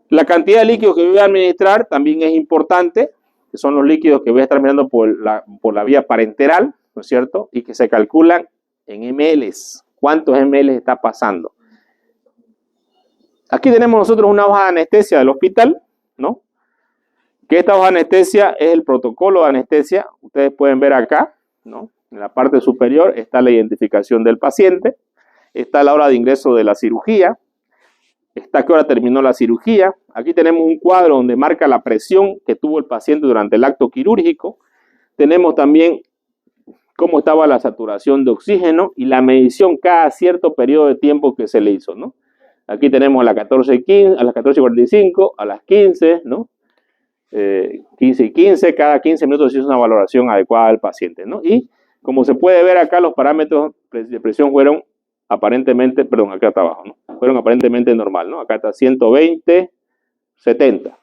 La cantidad de líquidos que voy a administrar también es importante, que son los líquidos que voy a estar mirando por la vía parenteral, ¿no es cierto? Y que se calculan en ml. ¿Cuántos ml está pasando? Aquí tenemos nosotros una hoja de anestesia del hospital, ¿no? Que esta hoja de anestesia es el protocolo de anestesia. Ustedes pueden ver acá, ¿no? En la parte superior está la identificación del paciente, está la hora de ingreso de la cirugía, está a qué hora terminó la cirugía. Aquí tenemos un cuadro donde marca la presión que tuvo el paciente durante el acto quirúrgico. Tenemos también cómo estaba la saturación de oxígeno y la medición cada cierto periodo de tiempo que se le hizo, ¿no? Aquí tenemos a las 14:15, a las 14:45, a las 15, ¿no? 15 y 15, cada 15 minutos se hizo una valoración adecuada del paciente, ¿no? Y como se puede ver acá, los parámetros de presión fueron aparentemente, perdón, acá está abajo, ¿no? Fueron aparentemente normal, ¿no? Acá está 120, 70,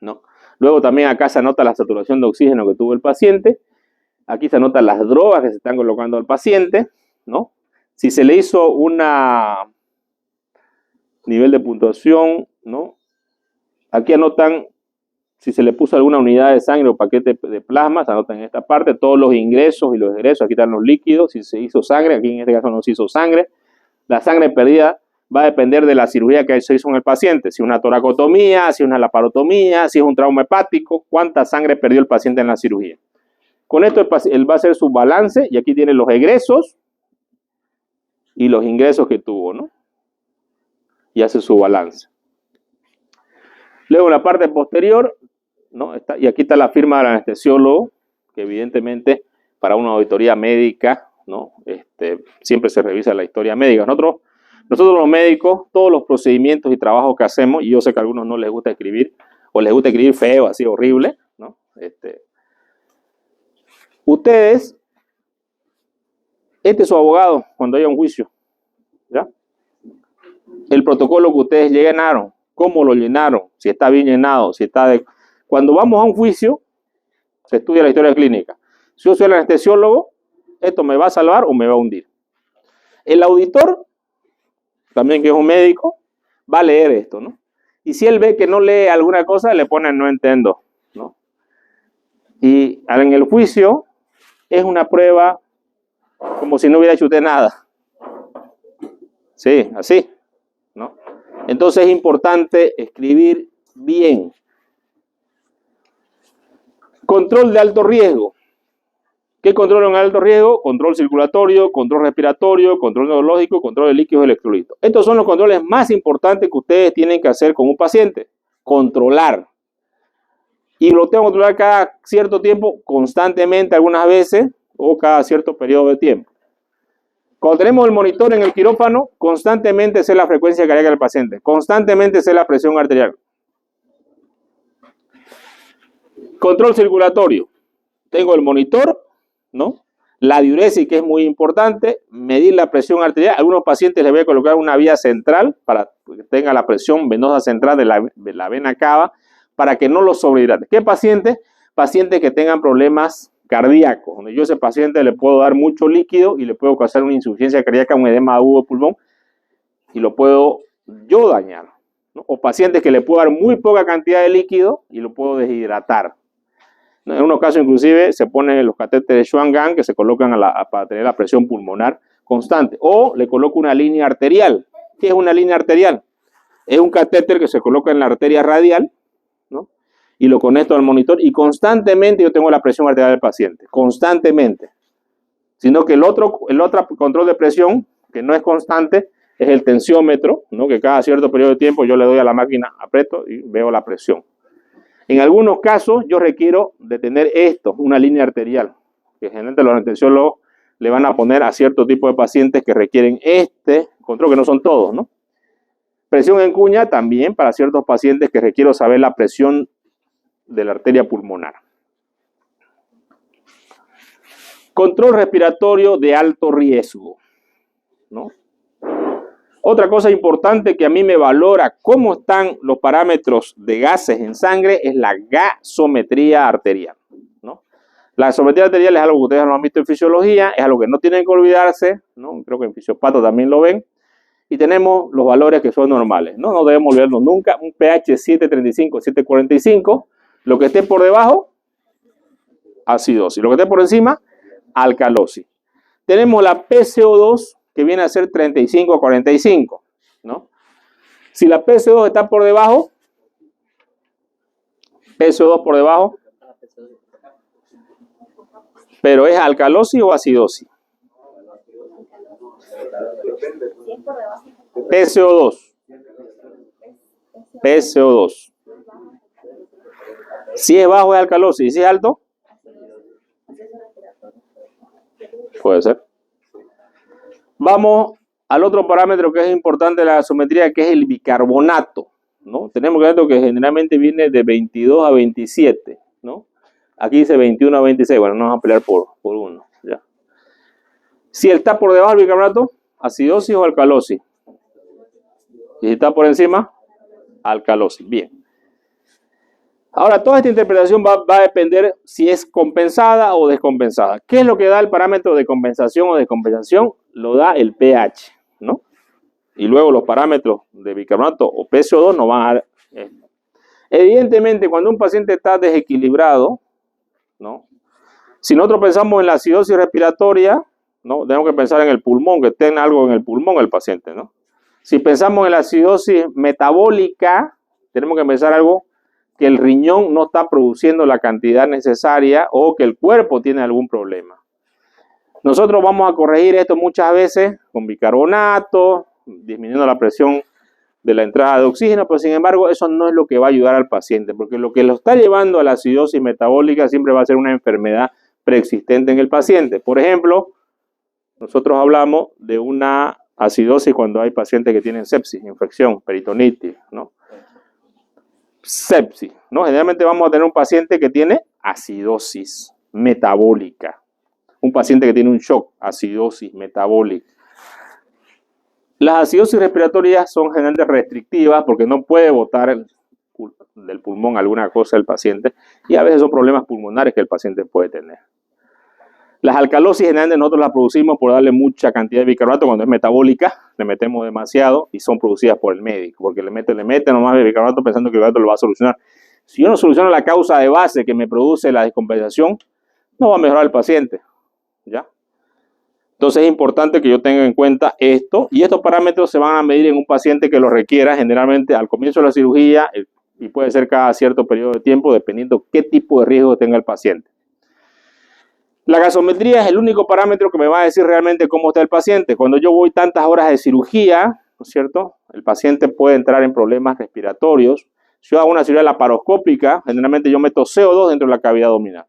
¿no? Luego también acá se anota la saturación de oxígeno que tuvo el paciente. Aquí se anotan las drogas que se están colocando al paciente, ¿no? Si se le hizo una nivel de puntuación, ¿no? Aquí anotan si se le puso alguna unidad de sangre o paquete de plasma, se anotan en esta parte todos los ingresos y los egresos. Aquí están los líquidos, si se hizo sangre, aquí en este caso no se hizo sangre. La sangre perdida va a depender de la cirugía que se hizo en el paciente, si una toracotomía, si una laparotomía, si es un trauma hepático, cuánta sangre perdió el paciente en la cirugía. Con esto él va a hacer su balance y aquí tiene los egresos y los ingresos que tuvo, ¿no? Y hace su balance. Luego en la parte posterior, ¿no? Y aquí está la firma del anestesiólogo, que evidentemente para una auditoría médica, ¿no? Siempre se revisa la historia médica. Nosotros los médicos, todos los procedimientos y trabajos que hacemos, y yo sé que a algunos no les gusta escribir, o les gusta escribir feo, así horrible, ¿no? Ustedes, este es su abogado cuando haya un juicio, ¿ya? El protocolo que ustedes llenaron, cómo lo llenaron, si está bien llenado, si está de... Cuando vamos a un juicio, se estudia la historia clínica. Si yo soy el anestesiólogo, ¿esto me va a salvar o me va a hundir? El auditor, también que es un médico, va a leer esto, ¿no? Y si él ve que no lee alguna cosa, le pone no entiendo, ¿no? Y en el juicio es una prueba como si no hubiera hecho usted nada. Sí, así, ¿no? Entonces es importante escribir bien. Control de alto riesgo. ¿Qué control en alto riesgo? Control circulatorio, control respiratorio, control neurológico, control de líquidos y electrolitos. Estos son los controles más importantes que ustedes tienen que hacer con un paciente. Controlar. Y lo tengo que controlar cada cierto tiempo, constantemente algunas veces, o cada cierto periodo de tiempo. Cuando tenemos el monitor en el quirófano, constantemente sé la frecuencia cardíaca del paciente, constantemente sé la presión arterial. Control circulatorio. Tengo el monitor, ¿no? La diuresis, que es muy importante, medir la presión arterial. A algunos pacientes les voy a colocar una vía central para que tenga la presión venosa central de la vena cava para que no lo sobrehidrate. ¿Qué pacientes? Pacientes que tengan problemas cardíacos, donde yo a ese paciente le puedo dar mucho líquido y le puedo causar una insuficiencia cardíaca, un edema agudo de pulmón y lo puedo yo dañar, ¿no? O pacientes que le puedo dar muy poca cantidad de líquido y lo puedo deshidratar. En unos casos inclusive se ponen los catéteres Schwann-Ganz que se colocan para tener la presión pulmonar constante. O le coloco una línea arterial. ¿Qué es una línea arterial? Es un catéter que se coloca en la arteria radial, ¿no? Y lo conecto al monitor y constantemente yo tengo la presión arterial del paciente. Constantemente. Sino que el otro control de presión, que no es constante, es el tensiómetro, ¿no? Que cada cierto periodo de tiempo yo le doy a la máquina, aprieto y veo la presión. En algunos casos yo requiero de tener esto, una línea arterial, que generalmente los anestesiólogos le van a poner a cierto tipo de pacientes que requieren este control, que no son todos, ¿no? Presión en cuña también para ciertos pacientes que requiero saber la presión de la arteria pulmonar. Control respiratorio de alto riesgo, ¿no? Otra cosa importante que a mí me valora cómo están los parámetros de gases en sangre es la gasometría arterial, ¿no? La gasometría arterial es algo que ustedes no han visto en fisiología, es algo que no tienen que olvidarse, ¿no? Creo que en fisiopato también lo ven. Y tenemos los valores que son normales, ¿no? No debemos olvidarnos nunca. Un pH 7.35, 7.45. Lo que esté por debajo, acidosis. Lo que esté por encima, alcalosis. Tenemos la PCO2, que viene a ser 35 a 45, ¿no? Si la PCO2 está por debajo, PCO2 por debajo, pero ¿es alcalosis o acidosis? PCO2. PCO2. Si es bajo es alcalosis, y si es alto, puede ser. Vamos al otro parámetro que es importante de la gasometría, que es el bicarbonato, ¿no? Tenemos que generalmente viene de 22 a 27, ¿no? Aquí dice 21 a 26, bueno, no vamos a pelear por uno, ya. Si está por debajo del bicarbonato, acidosis o alcalosis. Y si está por encima, alcalosis. Bien. Ahora, toda esta interpretación va a depender si es compensada o descompensada. ¿Qué es lo que da el parámetro de compensación o descompensación? Lo da el pH, ¿no? Y luego los parámetros de bicarbonato o PCO2 nos van a dar esto. Evidentemente, cuando un paciente está desequilibrado, ¿no? Si nosotros pensamos en la acidosis respiratoria, ¿no? Tenemos que pensar en el pulmón, que tenga algo en el pulmón el paciente, ¿no? Si pensamos en la acidosis metabólica, tenemos que pensar algo que el riñón no está produciendo la cantidad necesaria o que el cuerpo tiene algún problema. Nosotros vamos a corregir esto muchas veces con bicarbonato, disminuyendo la presión de la entrada de oxígeno, pero sin embargo eso no es lo que va a ayudar al paciente, porque lo que lo está llevando a la acidosis metabólica siempre va a ser una enfermedad preexistente en el paciente. Por ejemplo, nosotros hablamos de una acidosis cuando hay pacientes que tienen sepsis, infección, peritonitis, ¿no? Sepsis, ¿no? Generalmente vamos a tener un paciente que tiene acidosis metabólica. Un paciente que tiene un shock, acidosis metabólica. Las acidosis respiratorias son generalmente restrictivas porque no puede botar del pulmón alguna cosa el paciente y a veces son problemas pulmonares que el paciente puede tener. Las alcalosis generalmente nosotros las producimos por darle mucha cantidad de bicarbonato. Cuando es metabólica, le metemos demasiado y son producidas por el médico, porque le mete nomás de bicarbonato pensando que el bicarbonato lo va a solucionar. Si yo no soluciono la causa de base que me produce la descompensación, no va a mejorar el paciente, ¿ya? Entonces es importante que yo tenga en cuenta esto, y estos parámetros se van a medir en un paciente que lo requiera generalmente al comienzo de la cirugía y puede ser cada cierto periodo de tiempo, dependiendo qué tipo de riesgo tenga el paciente. La gasometría es el único parámetro que me va a decir realmente cómo está el paciente. Cuando yo voy tantas horas de cirugía, ¿no es cierto? El paciente puede entrar en problemas respiratorios. Si yo hago una cirugía laparoscópica, generalmente yo meto CO2 dentro de la cavidad abdominal.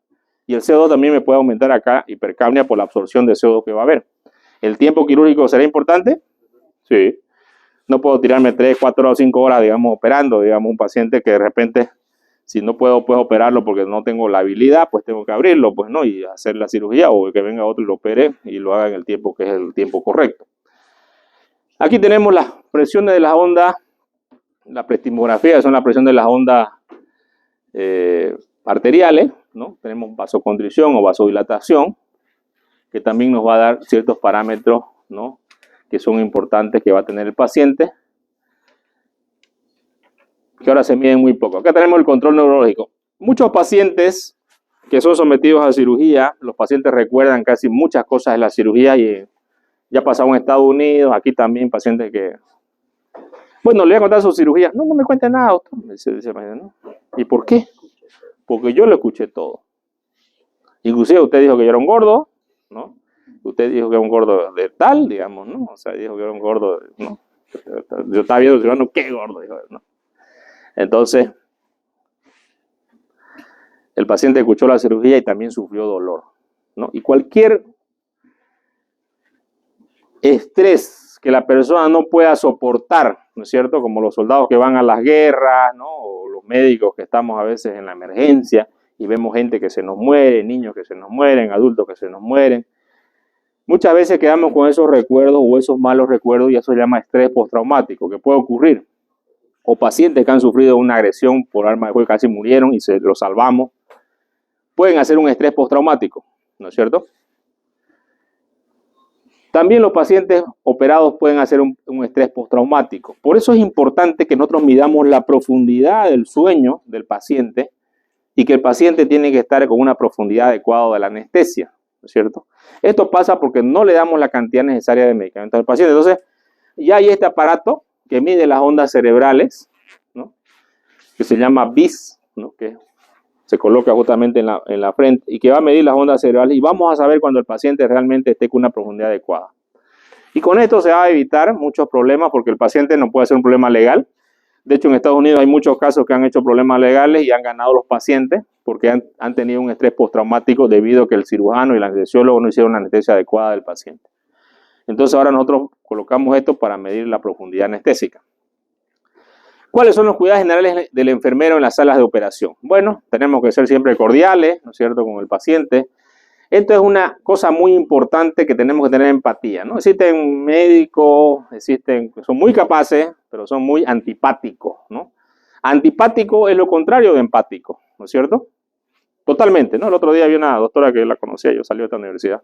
Y el CO2 también me puede aumentar acá hipercapnia por la absorción de CO2 que va a haber. ¿El tiempo quirúrgico será importante? Sí. No puedo tirarme 3, 4 o 5 horas, digamos, operando, digamos, un paciente que de repente, si no puedo pues, operarlo porque no tengo la habilidad, pues tengo que abrirlo, pues, ¿no? Y hacer la cirugía, o que venga otro y lo opere y lo haga en el tiempo que es el tiempo correcto. Aquí tenemos las presiones de las ondas, la prestimografía, son las presiones de las ondas arteriales, ¿no? Tenemos vasoconstricción o vasodilatación, que también nos va a dar ciertos parámetros, ¿no? Que son importantes que va a tener el paciente, que ahora se miden muy poco. Acá tenemos el control neurológico. Muchos pacientes que son sometidos a cirugía, los pacientes recuerdan casi muchas cosas de la cirugía y ya pasado en Estados Unidos, aquí también pacientes que, bueno, le voy a contar su cirugía. No, no me cuente nada, doctor. Dice, ¿no? ¿Y por qué? Porque yo lo escuché todo. Inclusive usted dijo que yo era un gordo, ¿no? Usted dijo que era un gordo de tal, digamos, ¿no? O sea, dijo que era un gordo, ¿no? Yo estaba viendo, cirujano, qué gordo, dijo, ¿no? Entonces, el paciente escuchó la cirugía y también sufrió dolor, ¿no? Y cualquier estrés que la persona no pueda soportar, ¿no es cierto? Como los soldados que van a las guerras, ¿no? O los médicos que estamos a veces en la emergencia y vemos gente que se nos muere, niños que se nos mueren, adultos que se nos mueren. Muchas veces quedamos con esos recuerdos o esos malos recuerdos y eso se llama estrés postraumático, que puede ocurrir. O pacientes que han sufrido una agresión por arma de fuego, casi murieron y se los salvamos, pueden hacer un estrés postraumático, ¿no es cierto? También los pacientes operados pueden hacer un estrés postraumático. Por eso es importante que nosotros midamos la profundidad del sueño del paciente y que el paciente tiene que estar con una profundidad adecuada de la anestesia, ¿no es cierto? Esto pasa porque no le damos la cantidad necesaria de medicamentos al paciente. Entonces, ya hay este aparato que mide las ondas cerebrales, ¿no? Que se llama BIS, ¿no? Que se coloca justamente en la frente y que va a medir las ondas cerebrales y vamos a saber cuando el paciente realmente esté con una profundidad adecuada. Y con esto se va a evitar muchos problemas porque el paciente no puede ser un problema legal. De hecho, en Estados Unidos hay muchos casos que han hecho problemas legales y han ganado los pacientes porque han tenido un estrés postraumático debido a que el cirujano y el anestesiólogo no hicieron una anestesia adecuada del paciente. Entonces ahora nosotros colocamos esto para medir la profundidad anestésica. ¿Cuáles son los cuidados generales del enfermero en las salas de operación? Bueno, tenemos que ser siempre cordiales, ¿no es cierto?, con el paciente. Esto es una cosa muy importante que tenemos que tener empatía, ¿no? Existen médicos, son muy capaces, pero son muy antipáticos, ¿no? Antipático es lo contrario de empático, ¿no es cierto? Totalmente, ¿no? El otro día vi una doctora que la conocía, yo salí de esta universidad,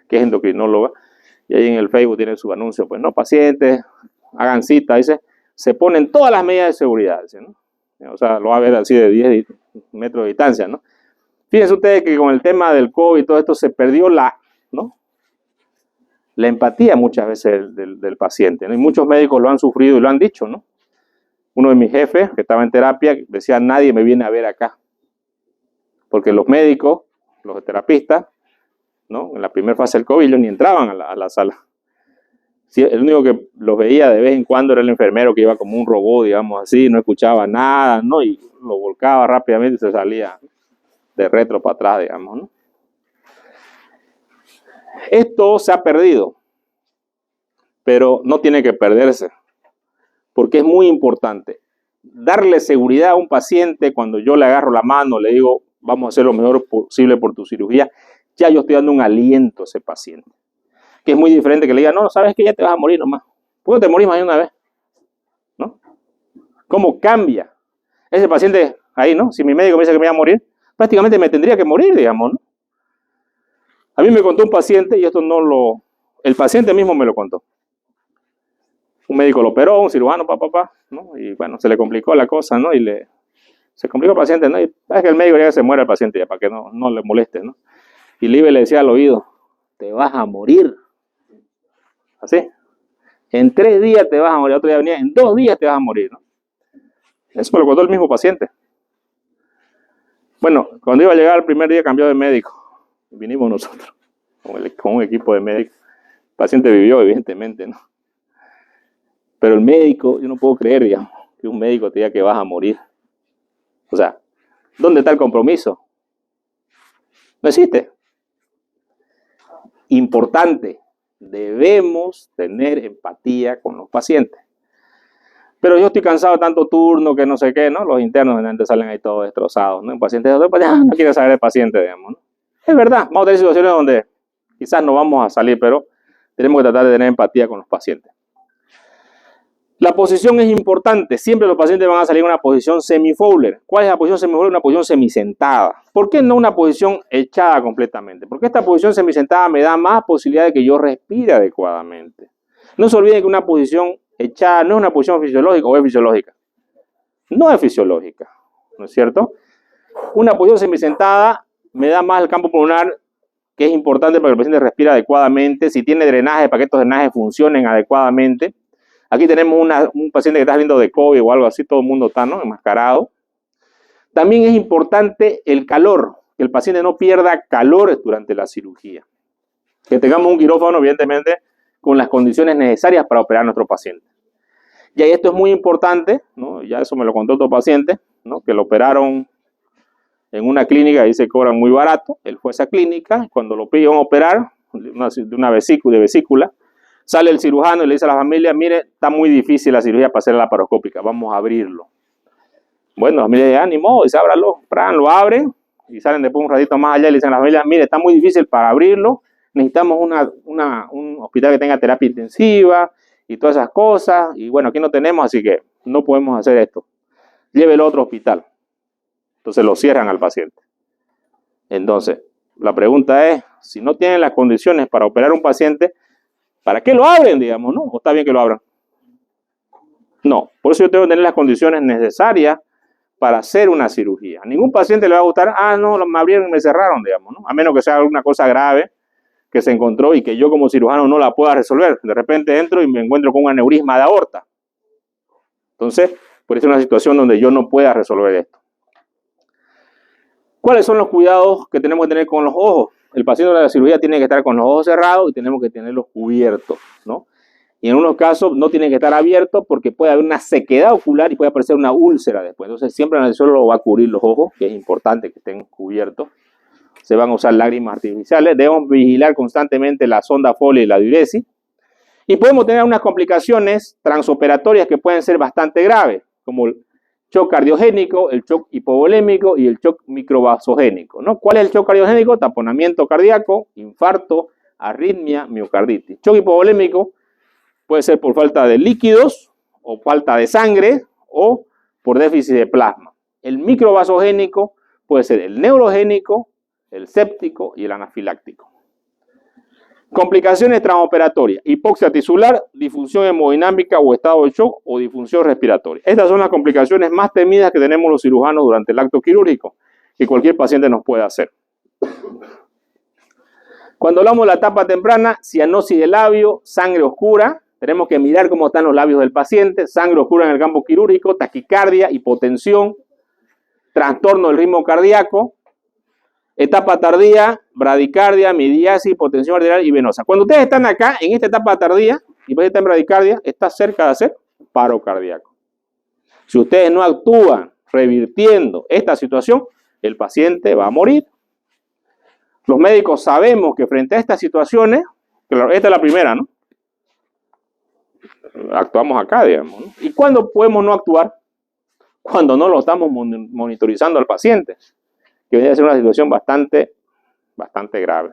que es endocrinóloga, y ahí en el Facebook tiene su anuncio, pues no, pacientes, hagan cita, dice, se ponen todas las medidas de seguridad, ¿no? O sea, lo va a ver así de 10 metros de distancia, ¿no? Fíjense ustedes que con el tema del COVID y todo esto se perdió ¿no? La empatía muchas veces del paciente, ¿no? Y muchos médicos lo han sufrido y lo han dicho, ¿no? Uno de mis jefes, que estaba en terapia, decía, nadie me viene a ver acá. Porque los médicos, los terapistas, ¿no? En la primera fase del COVID, ellos ni entraban a la sala. Sí, el único que los veía de vez en cuando era el enfermero que iba como un robot, digamos así, no escuchaba nada, ¿no? Y lo volcaba rápidamente y se salía de retro para atrás, digamos, ¿no? Esto se ha perdido, pero no tiene que perderse, porque es muy importante. Darle seguridad a un paciente cuando yo le agarro la mano, le digo, vamos a hacer lo mejor posible por tu cirugía, ya yo estoy dando un aliento a ese paciente. Que es muy diferente que le diga, no, sabes que ya te vas a morir nomás. ¿Por qué te morís más de una vez? ¿No? ¿Cómo cambia? Ese paciente ahí, ¿no? Si mi médico me dice que me voy a morir, prácticamente me tendría que morir, digamos, ¿no? A mí me contó un paciente, y esto el paciente mismo me lo contó. Un médico lo operó, un cirujano, ¿no? Y bueno, se le complicó la cosa, ¿no? Se complicó el paciente, ¿no? Y es que el médico ya se muere el paciente, ya para que no le moleste, ¿no? Y Libre le decía al oído, te vas a morir. Así. En 3 días te vas a morir, otro día venía, en 2 días te vas a morir, ¿no? Eso me lo contó el mismo paciente. Bueno, cuando iba a llegar el primer día cambió de médico. vinimos nosotros, con un equipo de médicos. El paciente vivió, evidentemente, ¿no? Pero el médico, yo no puedo creer, digamos, que un médico te diga que vas a morir. O sea, ¿dónde está el compromiso? No existe. Importante, debemos tener empatía con los pacientes. Pero yo estoy cansado de tanto turno que no sé qué, ¿no? Los internos generalmente salen ahí todos destrozados, ¿no? El paciente no quiere saber el paciente, digamos, ¿no? Es verdad, vamos a tener situaciones donde quizás no vamos a salir, pero tenemos que tratar de tener empatía con los pacientes. La posición es importante. Siempre los pacientes van a salir en una posición semi-Fowler. ¿Cuál es la posición semi-Fowler? Una posición semisentada. ¿Por qué no una posición echada completamente? Porque esta posición semisentada me da más posibilidad de que yo respire adecuadamente. No se olviden que una posición echada no es una posición fisiológica o es fisiológica. No es fisiológica, ¿no es cierto? Una posición semisentada me da más el campo pulmonar, que es importante para que el paciente respire adecuadamente. Si tiene drenaje, para que estos drenajes funcionen adecuadamente. Aquí tenemos un paciente que está saliendo de COVID o algo así, todo el mundo está, ¿no?, enmascarado. También es importante el calor, que el paciente no pierda calor durante la cirugía. Que tengamos un quirófano, evidentemente, con las condiciones necesarias para operar a nuestro paciente. Y ahí esto es muy importante, ¿no? Ya eso me lo contó otro paciente, ¿no?, que lo operaron en una clínica y se cobran muy barato. Él fue a esa clínica, cuando lo pidieron operar de una vesícula, sale el cirujano y le dice a la familia, mire, está muy difícil la cirugía para hacer la laparoscópica, vamos a abrirlo. Bueno, la familia dice, ni modo, dice, ábralo, lo abren y salen después un ratito más allá y le dicen a la familia, mire, está muy difícil para abrirlo, necesitamos un hospital que tenga terapia intensiva y todas esas cosas, y bueno, aquí no tenemos, así que no podemos hacer esto. Llévelo a otro hospital. Entonces lo cierran al paciente. Entonces, la pregunta es, si no tienen las condiciones para operar a un paciente, ¿para qué lo abren, digamos, no? ¿O está bien que lo abran? No, por eso yo tengo que tener las condiciones necesarias para hacer una cirugía. A ningún paciente le va a gustar, no, me abrieron y me cerraron, digamos, ¿no? A menos que sea alguna cosa grave que se encontró y que yo como cirujano no la pueda resolver. De repente entro y me encuentro con un aneurisma de aorta. Entonces, por eso es una situación donde yo no pueda resolver esto. ¿Cuáles son los cuidados que tenemos que tener con los ojos? El paciente de la cirugía tiene que estar con los ojos cerrados y tenemos que tenerlos cubiertos, ¿no? Y en unos casos no tienen que estar abiertos porque puede haber una sequedad ocular y puede aparecer una úlcera después. Entonces siempre el anestesiólogo va a cubrir los ojos, que es importante que estén cubiertos. Se van a usar lágrimas artificiales. Debemos vigilar constantemente la sonda Foley y la diuresis. Y podemos tener unas complicaciones transoperatorias que pueden ser bastante graves, como el shock cardiogénico, el shock hipovolémico y el shock microvasogénico, ¿no? ¿Cuál es el shock cardiogénico? Taponamiento cardíaco, infarto, arritmia, miocarditis. Shock hipovolémico puede ser por falta de líquidos o falta de sangre o por déficit de plasma. El microvasogénico puede ser el neurogénico, el séptico y el anafiláctico. Complicaciones transoperatorias, hipoxia tisular, disfunción hemodinámica o estado de shock o disfunción respiratoria. Estas son las complicaciones más temidas que tenemos los cirujanos durante el acto quirúrgico que cualquier paciente nos puede hacer. Cuando hablamos de la etapa temprana, cianosis de labio, sangre oscura, tenemos que mirar cómo están los labios del paciente, sangre oscura en el campo quirúrgico, taquicardia, hipotensión, trastorno del ritmo cardíaco. Etapa tardía, bradicardia, midiasis, hipotensión arterial y venosa. Cuando ustedes están acá, en esta etapa tardía, y está en bradicardia, está cerca de hacer paro cardíaco. Si ustedes no actúan revirtiendo esta situación, el paciente va a morir. Los médicos sabemos que frente a estas situaciones, esta es la primera, ¿no? Actuamos acá, digamos, ¿no? ¿Y cuándo podemos no actuar? Cuando no lo estamos monitorizando al paciente, que viene a ser una situación bastante grave.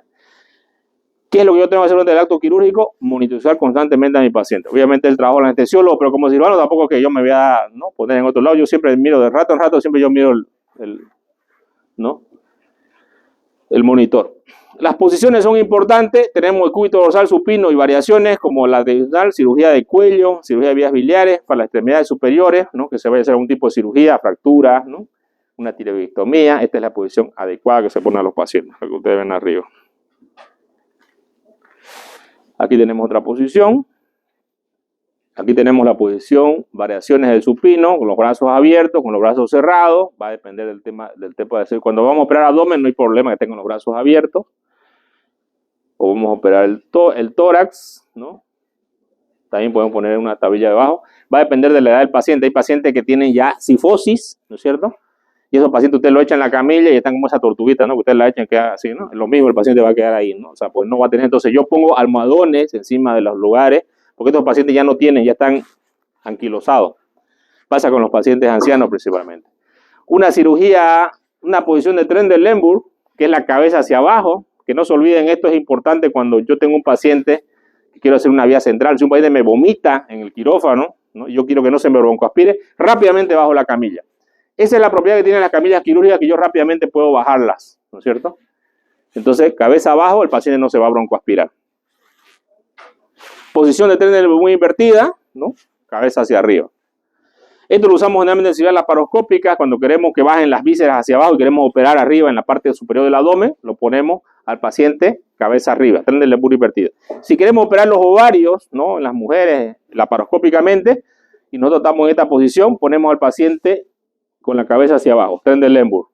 ¿Qué es lo que yo tengo que hacer durante el acto quirúrgico? Monitorizar constantemente a mi paciente. Obviamente el trabajo del anestesiólogo, pero como cirujano tampoco es que yo me voy a poner en otro lado. Yo siempre miro de rato en rato, siempre yo miro el monitor. Las posiciones son importantes. Tenemos el cúbito dorsal supino y variaciones como la de cirugía de cuello, cirugía de vías biliares para las extremidades superiores, ¿no? Que se vaya a hacer algún tipo de cirugía, fractura, ¿no? Una tiroidectomía. Esta es la posición adecuada que se pone a los pacientes, la que ustedes ven arriba. Aquí tenemos otra posición. Aquí tenemos la posición, variaciones del supino, con los brazos abiertos, con los brazos cerrados. Va a depender del tema de hacer. Cuando vamos a operar abdomen no hay problema que tengan los brazos abiertos. o vamos a operar el tórax, ¿no? También podemos poner una tablilla debajo. Va a depender de la edad del paciente. Hay pacientes que tienen ya cifosis, ¿no es cierto? Y esos pacientes usted lo echan en la camilla y están como esa tortuguita, ¿no? Que usted la echan y queda así, ¿no? Lo mismo, el paciente va a quedar ahí, ¿no? O sea, pues no va a tener. Entonces yo pongo almohadones encima de los lugares, porque estos pacientes ya no tienen, ya están anquilosados. Pasa con los pacientes ancianos principalmente. Una cirugía, una posición de Trendelenburg, que es la cabeza hacia abajo, que no se olviden, esto es importante cuando yo tengo un paciente que quiero hacer una vía central. Si un paciente me vomita en el quirófano, ¿no? Yo quiero que no se me broncoaspire, rápidamente bajo la camilla. Esa es la propiedad que tienen las camillas quirúrgicas, que yo rápidamente puedo bajarlas, ¿no es cierto? Entonces, cabeza abajo, el paciente no se va a broncoaspirar. Posición de Trendelenburg muy invertida, ¿no? Cabeza hacia arriba. Esto lo usamos generalmente en cirugías laparoscópicas cuando queremos que bajen las vísceras hacia abajo y queremos operar arriba en la parte superior del abdomen, lo ponemos al paciente cabeza arriba, Trendelenburg invertida. Si queremos operar los ovarios, ¿no? En las mujeres laparoscópicamente, y nosotros estamos en esta posición, ponemos al paciente con la cabeza hacia abajo, Trendelenburg.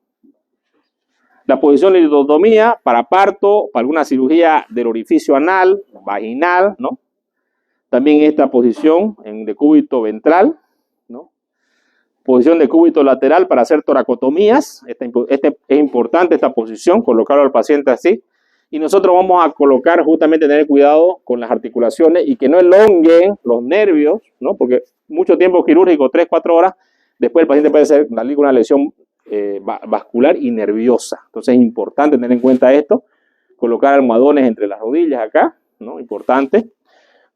La posición de litotomía para parto, para alguna cirugía del orificio anal, vaginal, ¿no? También esta posición en decúbito ventral, ¿no? Posición de cúbito lateral para hacer toracotomías. Es importante esta posición, colocarlo al paciente así. Y nosotros vamos a colocar, justamente tener cuidado con las articulaciones y que no elonguen los nervios, ¿no? Porque mucho tiempo quirúrgico, 3-4 horas, después el paciente puede salir con una lesión vascular y nerviosa. Entonces es importante tener en cuenta esto. Colocar almohadones entre las rodillas acá, ¿no? Importante.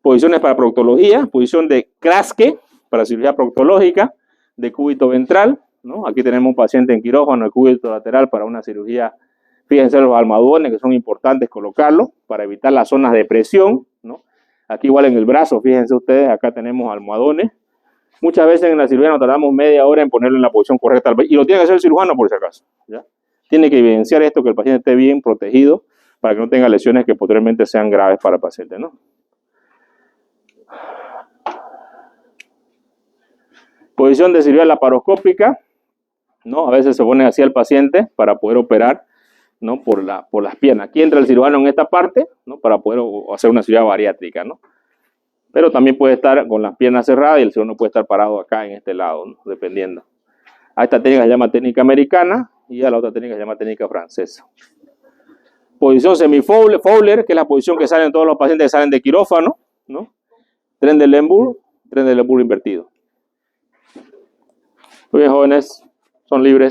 Posiciones para proctología, posición de Kraske para cirugía proctológica, de cúbito ventral, ¿no? Aquí tenemos un paciente en quirófano de cúbito lateral para una cirugía. Fíjense los almohadones que son importantes colocarlos para evitar las zonas de presión, ¿no? Aquí igual en el brazo, fíjense ustedes, acá tenemos almohadones. Muchas veces en la cirugía nos tardamos media hora en ponerlo en la posición correcta y lo tiene que hacer el cirujano por si acaso, ¿ya? Tiene que evidenciar esto, que el paciente esté bien protegido para que no tenga lesiones que posteriormente sean graves para el paciente, ¿no? Posición de cirugía laparoscópica, ¿no? A veces se pone así al paciente para poder operar, ¿no? Por las piernas. Aquí entra el cirujano en esta parte, ¿no? Para poder hacer una cirugía bariátrica, ¿no? Pero también puede estar con las piernas cerradas y el cirujano puede estar parado acá en este lado, ¿no? Dependiendo. A esta técnica se llama técnica americana y a la otra técnica se llama técnica francesa. Posición semi-Fowler, que es la posición que salen todos los pacientes que salen de quirófano, ¿no? Trendelenburg invertido. Muy bien, jóvenes, son libres.